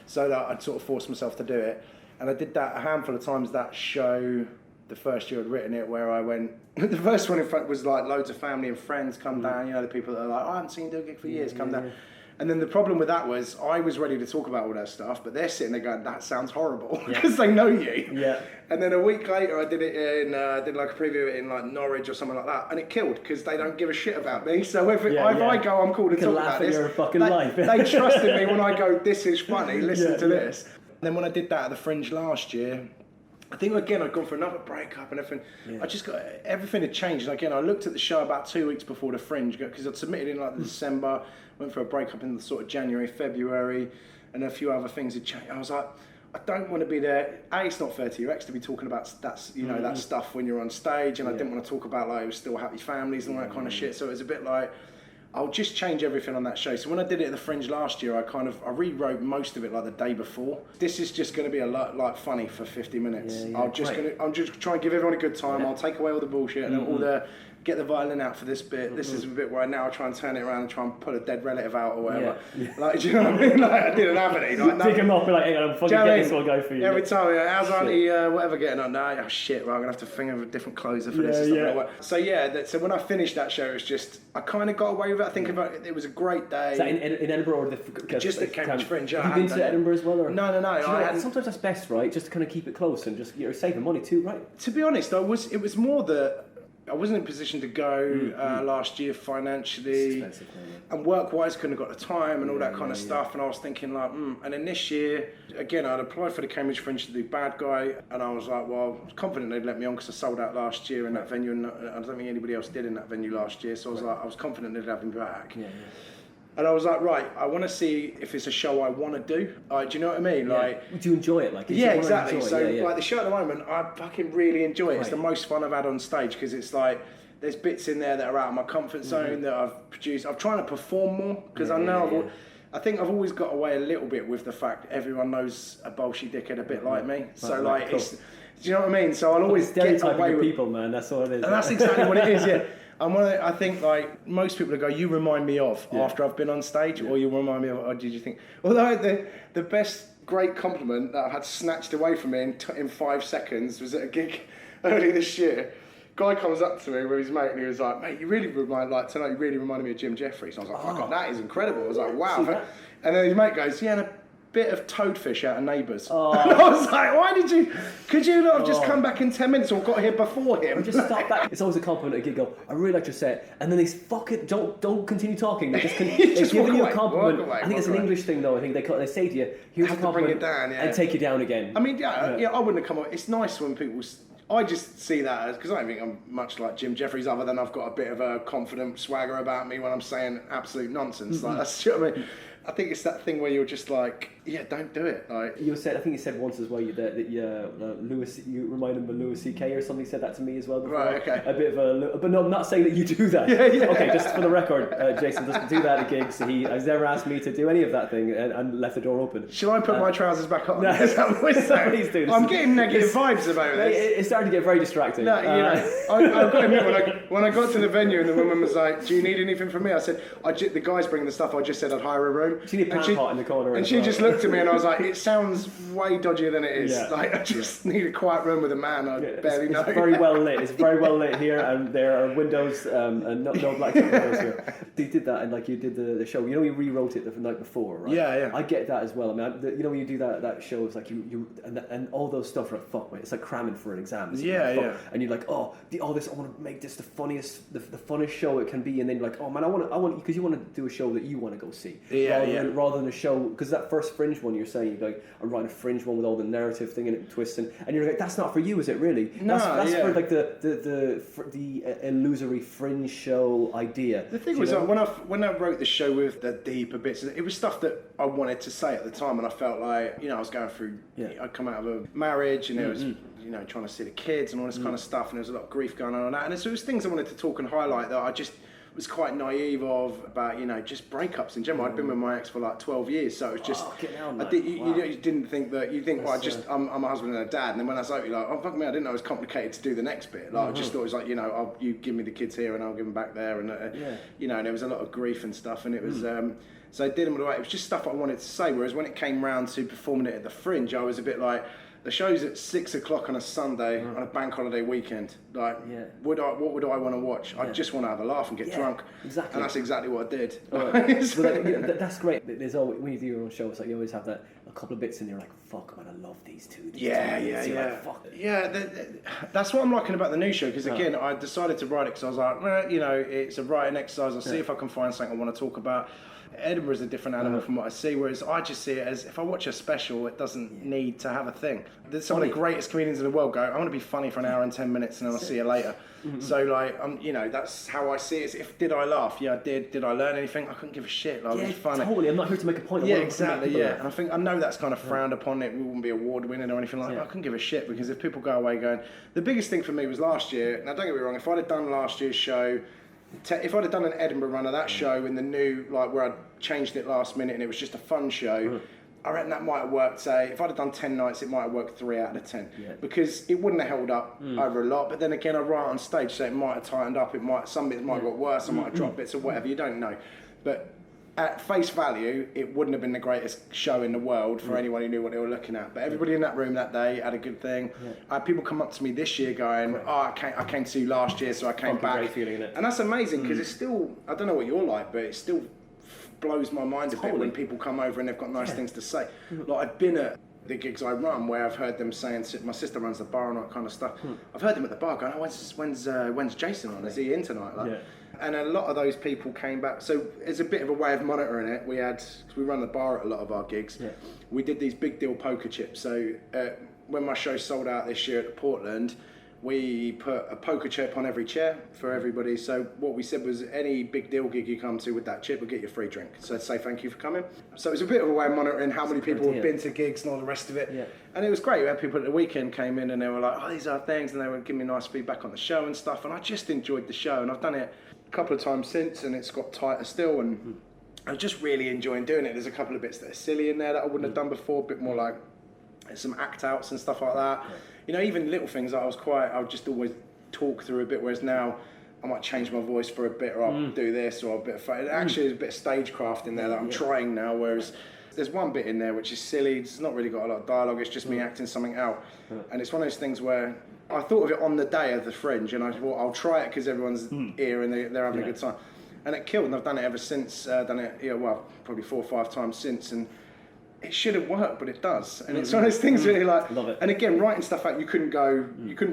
So that I sort of forced myself to do it. And I did that a handful of times, that show. The first year I'd written it, where I went, the first one in fact was like loads of family and friends come down, you know, the people that are like, I haven't seen you do a gig for years, come down. And then the problem with that was I was ready to talk about all that stuff, but they're sitting there going, that sounds horrible, because they know you. And then a week later I did it in, did like a preview in like Norwich or something like that, and it killed, because they don't give a shit about me. So if I go, I'm cool to talk about this, your fucking life. They trusted me when I go, this is funny, listen to this. And then when I did that at the Fringe last year, I think again I'd gone for another breakup and everything. I just got, everything had changed. And again, I looked at the show about 2 weeks before the Fringe, because I'd submitted in like December, went for a breakup in the sort of January, February, and a few other things had changed. I was like, I don't want to be there. A, it's not fair to your ex to be talking about that, you know, that stuff when you're on stage, and I didn't want to talk about like it was still happy families and all that kind of shit. So it was a bit like, I'll just change everything on that show. So when I did it at the Fringe last year, I rewrote most of it like the day before. This is just going to be a lot like funny for 50 minutes. I'm just trying to give everyone a good time. I'll take away all the bullshit and all the get the violin out for this bit. This is a bit where now I try and turn it around and try and pull a dead relative out or whatever. Like, do you know what I mean? Like, I didn't have any. Like, Dig him up and like, hey, I'm fucking get this one go for you. Every time, how's Auntie, whatever, getting on? No, oh shit, right, I'm going to have to think of a different closer for this and stuff like that. So, so when I finished that show, it was just, I kind of got away with it. I think about it, it was a great day. Is that in Edinburgh or just at Cambridge Fringe? Have you been to Edinburgh as well? Or? No. Sometimes that's best, right? Just to kind of keep it close and just, you're saving money too, right? To be honest, it was more that I wasn't in a position to go last year financially, and work-wise couldn't have got the time and all that kind of stuff. And I was thinking like, and then this year, again, I'd applied for the Cambridge Fringe to do Bad Guy, and I was like, well, I was confident they'd let me on because I sold out last year in that venue, and I don't think anybody else did in that venue last year. So I was like, I was confident they'd have me back. And I was like, right, I want to see if it's a show I want to do. Do you know what I mean? Like, do you enjoy it? Like, yeah, exactly. So, like the show at the moment, I fucking really enjoy it. It's the most fun I've had on stage because it's like there's bits in there that are out of my comfort zone that I've produced. I'm trying to perform more because I know I think I've always got away a little bit with the fact everyone knows a bolshy dickhead a bit like me. So like, it's, do you know what I mean? So I'll always get away with people, man. That's all it is. And that's exactly what it is. Yeah. I think like most people go, you remind me of after I've been on stage, or you remind me of. Or did you think? Although the best great compliment that I've had snatched away from me in 5 seconds was at a gig earlier this year. Guy comes up to me with his mate and he was like, mate, you really reminded me of Jim Jeffries. And I was like, fuck, that is incredible. I was like, wow. And then his mate goes, yeah, and a bit of toadfish out of Neighbours. And I was like, could you not have just come back in 10 minutes or got here before him? Just stop that. It's always a compliment at a gig, go, I really liked your set. And then they fuck it, don't continue talking. They just giving you a compliment. I think it's an English thing though. I think they say to you, here's a compliment, bring it down, and take you down again. I mean, I wouldn't have come up. It's nice when people... I just see that as, because I don't think I'm much like Jim Jeffries other than I've got a bit of a confident swagger about me when I'm saying absolute nonsense. Like, that's what I mean. I think it's that thing where you're just like, yeah, don't do it. Like I think you said once as well that Louis, you reminded him of Louis C.K. or something said that to me as well before. Right, okay. A bit of but no, I'm not saying that you do that. Yeah. Okay, just for the record, Jason doesn't do that at gigs. He has never asked me to do any of that thing and left the door open. Shall I put my trousers back on? No, is that what please do. I'm getting negative vibes about this. It's starting to get very distracting. No, I've got to admit, when I got to the venue and the woman was like, do you need anything from me? I said, the guy's bringing the stuff, I just said I'd hire a room. Do you need a pant pot in the corner? And she just looked at me and I was like, it sounds way dodgier than it is. Yeah. Like, I just need a quiet room with a man I barely know. It's very well lit. It's very well lit here, and there are windows and no black windows here. You did that, and like you did the show. You know, you rewrote it the night before, right? Yeah. I get that as well. I mean, when you do that show, it's like you and all those stuff are like, fuck, mate. It's like cramming for an exam. Yeah. And you're like, all this. I want to make this the funnest show it can be, and then you're like, oh man, I want because you want to do a show that you want to go see. Rather than a show, because that first Fringe one you're saying, like, I'm writing a Fringe one with all the narrative thing in it, twisting, and you're like, that's not for you, is it really? That's for like the illusory Fringe show idea. The thing was, when I wrote the show with the deeper bits, it was stuff that I wanted to say at the time, and I felt like, I was going through, I'd come out of a marriage, and it was, trying to see the kids and all this kind of stuff, and there was a lot of grief going on that, and so it was things I wanted to talk and highlight that I just was quite naive of about, just breakups in general. I'd been with my ex for like 12 years, so it was just, you didn't think that, you think, well, I'm a husband and a dad, and then when I saw it, you're like, oh fuck me, I didn't know it was complicated to do the next bit. Like, I just thought it was like, you give me the kids here and I'll give them back there, and and there was a lot of grief and stuff, and it was, so I did them all the way. It was just stuff I wanted to say, whereas when it came round to performing it at the Fringe, I was a bit like, the show's at 6 o'clock on a Sunday on a bank holiday weekend. Like, what would I want to watch? I just want to have a laugh and get drunk. Exactly. And that's exactly what I did. That's great. There's always, when you do your own show, it's like you always have that a couple of bits in there, like, fuck man, I love these two. That's what I'm liking about the new show, because again, I decided to write it because I was like, it's a writing exercise. I'll see if I can find something I want to talk about. Edinburgh is a different animal from what I see, whereas I just see it as, if I watch a special, it doesn't need to have a thing. Some of the greatest comedians in the world go, I want to be funny for an hour and 10 minutes and then I'll see you later. So like, that's how I see it. Did I laugh? Yeah, I did. Did I learn anything? I couldn't give a shit. Like, it was funny. Totally. I'm not here to make a point. Exactly. And I know that's kind of frowned upon. It wouldn't be award winning or anything like that. I couldn't give a shit, because if people go away going, the biggest thing for me was last year. Now don't get me wrong, if I'd have done last year's show, if I'd have done an Edinburgh run of that show in the new, like where I'd changed it last minute and it was just a fun show, I reckon that might have worked, say, if I'd have done 10 nights, it might have worked 3 out of 10. Yeah. Because it wouldn't have held up over a lot, but then again, I write on stage, so it might have tightened up, some bits might have got worse, I might have dropped bits or whatever, you don't know. But at face value, it wouldn't have been the greatest show in the world for anyone who knew what they were looking at. But everybody in that room that day had a good thing. Yeah. I had people come up to me this year going, I came to see you last year, so I came back. Great feeling, innit? And that's amazing, because it's still, I don't know what you're like, but it's still blows my mind a bit when people come over and they've got nice things to say. Like, I've been at the gigs I run where I've heard them saying, my sister runs the bar and all that kind of stuff. I've heard them at the bar going, when's Jason on? Is he in tonight? Like, and a lot of those people came back. So it's a bit of a way of monitoring it. We run the bar at a lot of our gigs. Yeah. We did these big deal poker chips. So when my show sold out this year at Portland, we put a poker chip on every chair for everybody. So what we said was, any big deal gig you come to with that chip will get you a free drink. So say thank you for coming. So it's a bit of a way of monitoring how many people have been to gigs and all the rest of it. Yeah. And it was great. We had people at the weekend came in and they were like, these are things, and they were giving me nice feedback on the show and stuff. And I just enjoyed the show, and I've done it a couple of times since, and it's got tighter still. And I'm just really enjoying doing it. There's a couple of bits that are silly in there that I wouldn't have done before, a bit more like some act outs and stuff like that. Yeah. You know, even little things that I would just always talk through a bit, whereas now I might change my voice for a bit, or I'll do this, or a bit of actually there's a bit of stagecraft in there that I'm trying now, whereas there's one bit in there which is silly. It's not really got a lot of dialogue, it's just me acting something out. And it's one of those things where I thought of it on the day of the Fringe, and I thought, I'll try it because everyone's here and they're having a good time. And it killed, and I've done it ever since, probably 4 or 5 times since, and it shouldn't work, but it does. And it's one of those things really like, love it. And again, writing stuff out, you couldn't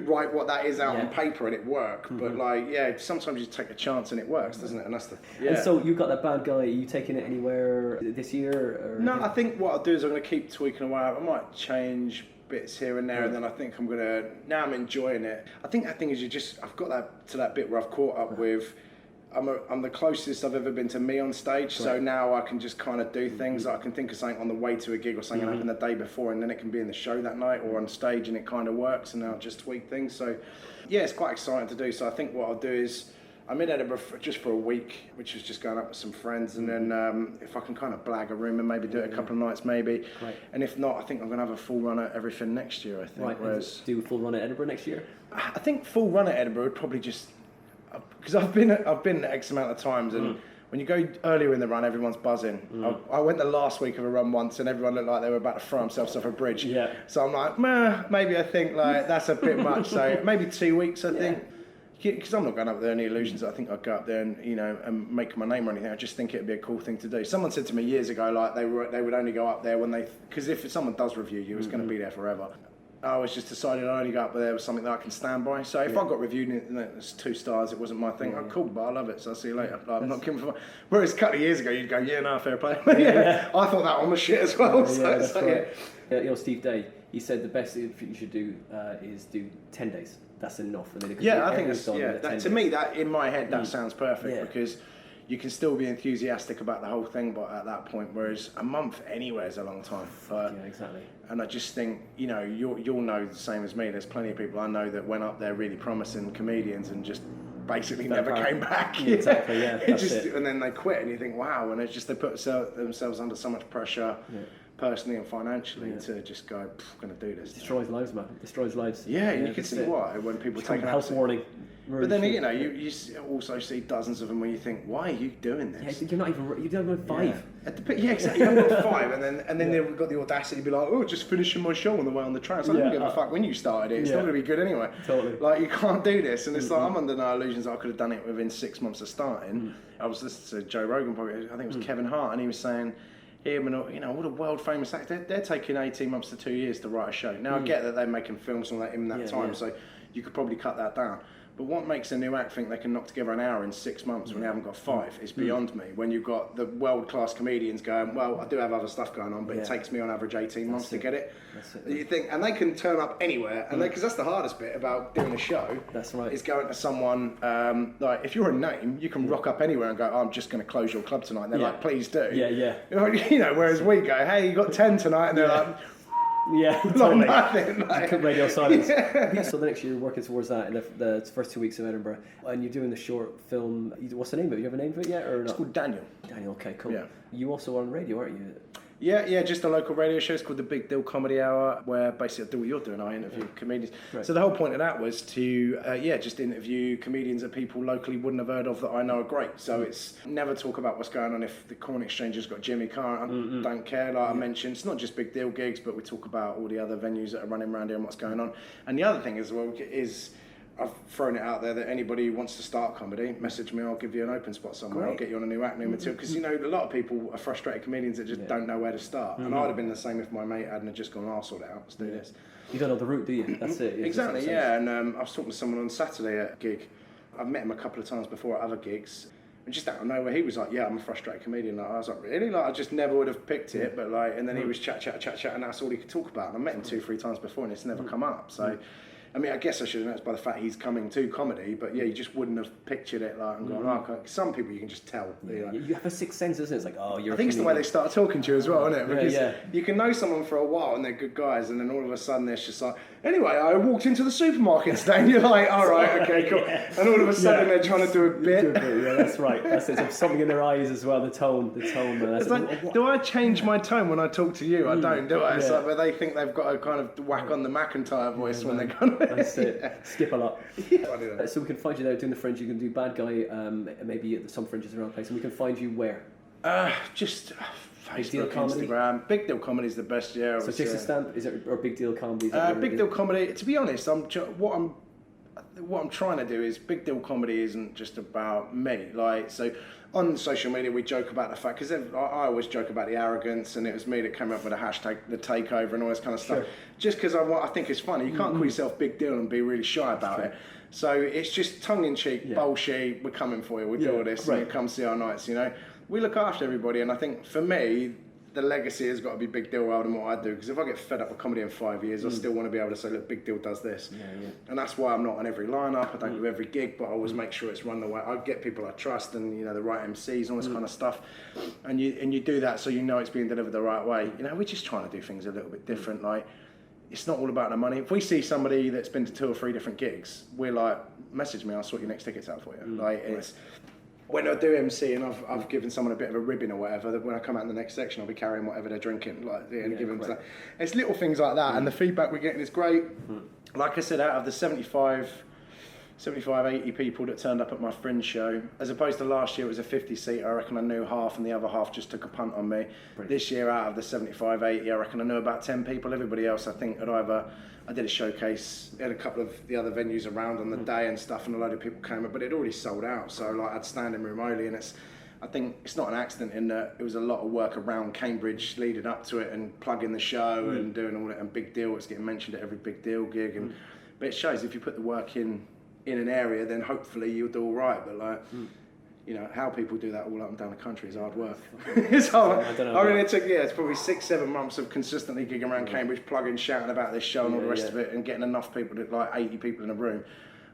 write what that is out on paper and it worked. But sometimes you take a chance and it works, doesn't it? And that's the And so you got that bad guy, are you taking it anywhere this year? Or no, I think what I'll do is I'm going to keep tweaking away. I might change bits here and there, and then I think now I'm enjoying it. I think that thing is I've got that bit where I've caught up with, I'm the closest I've ever been to me on stage, so now I can just kind of do things. I can think of something on the way to a gig or something that happened the day before, and then it can be in the show that night or on stage, and it kind of works, and I'll just tweak things. So yeah, it's quite exciting to do. So I think what I'll do is, I'm in Edinburgh just for a week, which is just going up with some friends, and then if I can kind of blag a room and maybe do it a couple of nights maybe, and if not, I think I'm going to have a full run at everything next year, I think. Right, whereas do a full run at Edinburgh next year? I think full run at Edinburgh would probably just, because I've been X amount of times, and when you go earlier in the run, everyone's buzzing. I went the last week of a run once, and everyone looked like they were about to throw themselves off a bridge. Yeah. So I'm like, maybe I think like that's a bit much. So maybe 2 weeks, I think. Because I'm not going up there any illusions. I think I'd go up there and and make my name or anything. I just think it'd be a cool thing to do. Someone said to me years ago, like they would only go up there because if someone does review you, it's going to be there forever. I was just decided I only go up there with something that I can stand by. So if I got reviewed and it's 2 stars, it wasn't my thing. Oh, cool, but I love it, so I'll see you later. Like, I'm not giving for. Whereas a couple of years ago, you'd go, fair play. I thought that one was shit as well. Steve Day, he said the best thing you should do is do 10 days. That's enough. And then I think that's to me, that in my head that sounds perfect because you can still be enthusiastic about the whole thing, but at that point, whereas a month anywhere is a long time. Exactly. And I just think, you'll know the same as me. There's plenty of people I know that went up there really promising comedians and just basically never came back. Yeah, exactly, yeah. And then they quit, and you think, wow. And it's just they put themselves under so much pressure. Yeah. Personally and financially to just go, I'm going to do this. Destroys lives, man. Destroys lives. Yeah, you can see why when people take a health warning. But then you also see dozens of them where you think, why are you doing this? Yeah, you're not even 5. Yeah, exactly. You've got 5, and then they've got the audacity to be like, just finishing my show on the way on the train. So I don't give a fuck when you started it. It's not going to be good anyway. Totally. Like, you can't do this, and it's like I'm under no illusions that I could have done it within 6 months of starting. I was listening to Joe Rogan, probably. I think it was Kevin Hart, and he was saying, him and all the world famous actors, they're taking 18 months to 2 years to write a show. Now I get that they're making films and that in that time, so you could probably cut that down. But what makes a new act think they can knock together an hour in 6 months when they haven't got 5 is beyond me. When you've got the world-class comedians going, well, I do have other stuff going on, but it takes me on average 18 months to get it. That's it. You think, and they can turn up anywhere, and because that's the hardest bit about doing a show. That's right. Is going to someone like if you're a name, you can rock up anywhere and go, I'm just going to close your club tonight. And they're like, please do. Yeah. Whereas we go, hey, you got 10 tonight, and they're like. Yeah, totally. Nothing, like radio silence. So the next year you're working towards that in the first 2 weeks of Edinburgh, and you're doing the short film. What's the name of it? You have a name for it yet, or not? It's called Daniel. Daniel, okay, cool. Yeah. You also are on radio, aren't you? Yeah, just a local radio show. It's called the Big Deal Comedy Hour, where basically I do what you're doing. I interview comedians. Right. So the whole point of that was to, just interview comedians that people locally wouldn't have heard of that I know are great. So it's never talk about what's going on. If the Corn Exchange has got Jimmy Carr, I don't care. Like I mentioned, it's not just Big Deal gigs, but we talk about all the other venues that are running around here and what's going on. And the other thing as well is, I've thrown it out there that anybody who wants to start comedy, message me, I'll give you an open spot somewhere. Great. I'll get you on a new act, new material. Because, a lot of people are frustrated comedians that just don't know where to start. And I'd have been the same if my mate hadn't just gone, I'll sort it out, let's do this. You don't know the route, do you? That's it. Exactly, yeah. And I was talking to someone on Saturday at a gig. I've met him a couple of times before at other gigs. And just out of nowhere, he was like, yeah, I'm a frustrated comedian. Like, I was like, really? Like, I just never would have picked it. But and then he was chat, and that's all he could talk about. And I met him 2-3 times before, and it's never come up. So, I mean, I guess I should have noticed by the fact he's coming to comedy, but yeah, you just wouldn't have pictured it like and gone, okay. Some people you can just tell. You have a sixth sense, isn't it? It's like, oh, you're. I think it's the way they start talking to you as well, isn't it? Because yeah. you can know someone for a while and they're good guys, and then all of a sudden it's just like, anyway, I walked into the supermarket today, and you're like, all right, okay, cool. And all of a sudden they're trying to do a bit. Yeah, that's right. That's it. There's something in their eyes as well. The tone. Man. It's like, do I change my tone when I talk to you? I don't, do I? It's like where they think they've got to kind of whack on the McIntyre voice when they're kind of. That's it. Skip a lot. So we can find you there doing the Fringe. You can do Bad Guy, maybe at some Fringes around the place, and we can find you where? Just Big Deal Facebook, Comedy? Instagram. Big Deal Comedy is the best. Yeah. So Jason Stampe, is it, or Big Deal Comedy? Big Deal Comedy. To be honest, what I'm trying to do is Big Deal Comedy isn't just about me. Like, so on social media we joke about the fact, because I always joke about the arrogance, and it was me that came up with the hashtag the takeover and all this kind of stuff. Sure. Just because I think it's funny. You can't call yourself Big Deal and be really shy about it. So it's just tongue-in-cheek bullshit. We're coming for you. We'll do all this. And you come see our nights. We look after everybody, and I think for me, the legacy has got to be Big Deal rather than what I do. Because if I get fed up with comedy in 5 years, I still want to be able to say, look, Big Deal does this. And that's why I'm not on every lineup. I don't do every gig, but I always make sure it's run the way. I get people I trust, and the right MCs, all this kind of stuff. And you do that so it's being delivered the right way. We're just trying to do things a little bit different. Like, it's not all about the money. If we see somebody that's been to 2 or 3 different gigs, we're like, message me, I'll sort your next tickets out for you. It's when I do MC and I've given someone a bit of a ribbon or whatever, when I come out in the next section, I'll be carrying whatever they're drinking, give them that. It's little things like that, and the feedback we're getting is great. Like I said, out of the 75, 80 people that turned up at my Fringe show, as opposed to last year it was a 50-seat, I reckon I knew half, and the other half just took a punt on me. Brilliant. This year, out of the 75, 80, I reckon I knew about 10 people. Everybody else, I think, I did a showcase at a couple of the other venues around on the day and stuff, and a load of people came up, but it already sold out. So I had standing room only, and I think it's not an accident in that it was a lot of work around Cambridge leading up to it, and plugging the show and doing all that, and Big Deal. It's getting mentioned at every Big Deal gig, but it shows if you put the work in an area, then hopefully you'll do all right. But how people do that all up and down the country is hard work. It's hard. It took it's probably 6-7 months of consistently gigging around Cambridge, plugging, shouting about this show and all the rest of it, and getting enough people to 80 people in a room.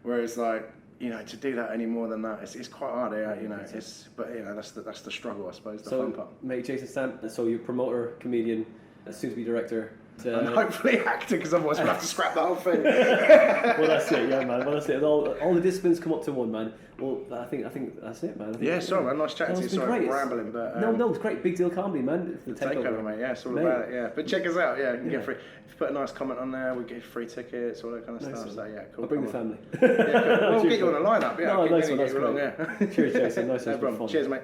Whereas to do that any more than that, it's quite hard. That's the struggle, I suppose. The fun part. Mate, Jason Stampe. So you're promoter, comedian, soon to be director. And hopefully actor, because otherwise we'll have to scrap the whole thing. Well, that's it, man. Well, that's it. All the disciplines come up to one, man. Well, I think that's it, man. Sorry, man. Nice chatting to you. Sorry for rambling, but no, it's great. Big Deal Comedy, man. The takeover, mate. Yeah, it's all about it. Yeah, but check us out. Yeah, you can get free. If you put a nice comment on there, we get free tickets, all that kind of stuff. So yeah, cool. I'll bring the family. Cool. We'll get you on a lineup. Yeah, nice one. That's great. Cheers, Jason. Nice one. No problem. Cheers, mate.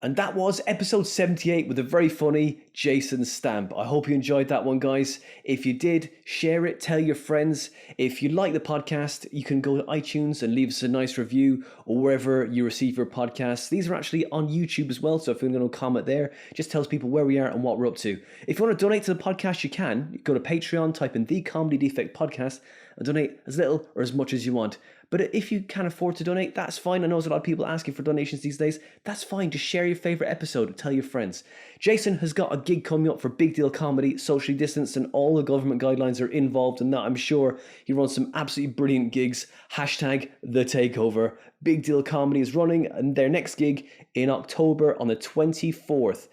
And that was episode 78 with the very funny Jason Stampe. I hope you enjoyed that one, guys. If you did, share it, tell your friends. If you like the podcast, you can go to iTunes and leave us a nice review, or wherever you receive your podcasts. These are actually on YouTube as well, so if you're going to comment there, just tells people where we are and what we're up to. If you want to donate to the podcast, you can. Go to Patreon, type in The Comedy Defect Podcast, and donate as little or as much as you want. But if you can't afford to donate, that's fine. I know there's a lot of people asking for donations these days. That's fine. Just share your favourite episode and tell your friends. Jason has got a gig coming up for Big Deal Comedy, socially distanced, and all the government guidelines are involved in that. I'm sure he runs some absolutely brilliant gigs. Hashtag the takeover. Big Deal Comedy is running and their next gig in October on the 24th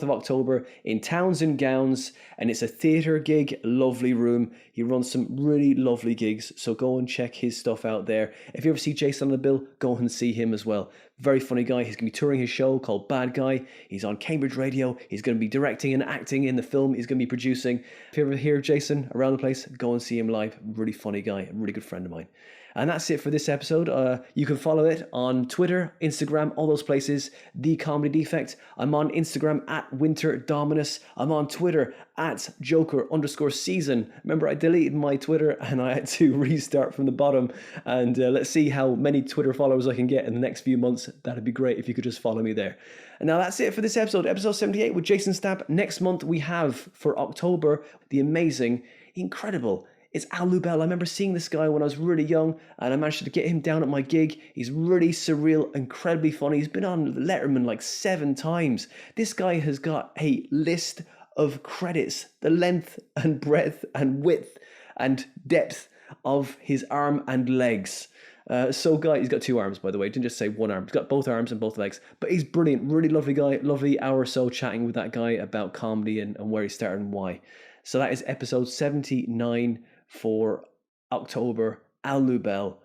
of October in Towns and Gowns, and it's a theatre gig, lovely room. He runs some really lovely gigs. So go and check his stuff out there. If you ever see Jason on the bill, go and see him as well. Very funny guy. He's going to be touring his show called Bad Guy. He's on Cambridge Radio. He's going to be directing and acting in the film he's going to be producing. If you ever hear Jason around the place, go and see him live. Really funny guy, a really good friend of mine. And that's it for this episode. You can follow it on Twitter, Instagram, all those places, The Comedy Defect. I'm on Instagram at Winter Dominus. I'm on Twitter at Joker_season. Remember, I deleted my Twitter and I had to restart from the bottom. And let's see how many Twitter followers I can get in the next few months. That'd be great if you could just follow me there. And now that's it for this episode, episode 78 with Jason Stampe. Next month we have, for October, the amazing, incredible, it's Al Lubell. I remember seeing this guy when I was really young and I managed to get him down at my gig. He's really surreal, incredibly funny. He's been on Letterman like 7 times. This guy has got a list of credits, the length and breadth and width and depth of his arm and legs. He's got 2 arms, by the way. Didn't just say 1 arm. He's got both arms and both legs. But he's brilliant, really lovely guy. Lovely hour or so chatting with that guy about comedy and where he started and why. So that is episode 79 for October. Al Lubell.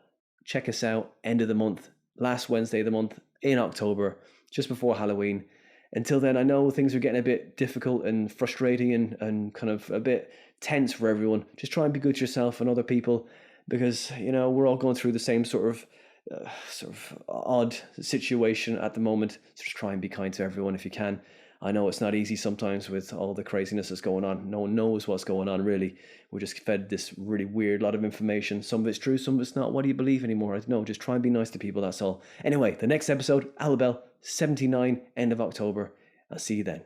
Check us out. End of the month. Last Wednesday of the month in October. Just before Halloween. Until then, I know things are getting a bit difficult and frustrating and kind of a bit tense for everyone. Just try and be good to yourself and other people. Because, you know, we're all going through the same sort of odd situation at the moment. So just try and be kind to everyone if you can. I know it's not easy sometimes with all the craziness that's going on. No one knows what's going on, really. We're just fed this really weird lot of information. Some of it's true, some of it's not. What do you believe anymore? I don't know. Just try and be nice to people, that's all. Anyway, the next episode, Al Lubell, 79, end of October. I'll see you then.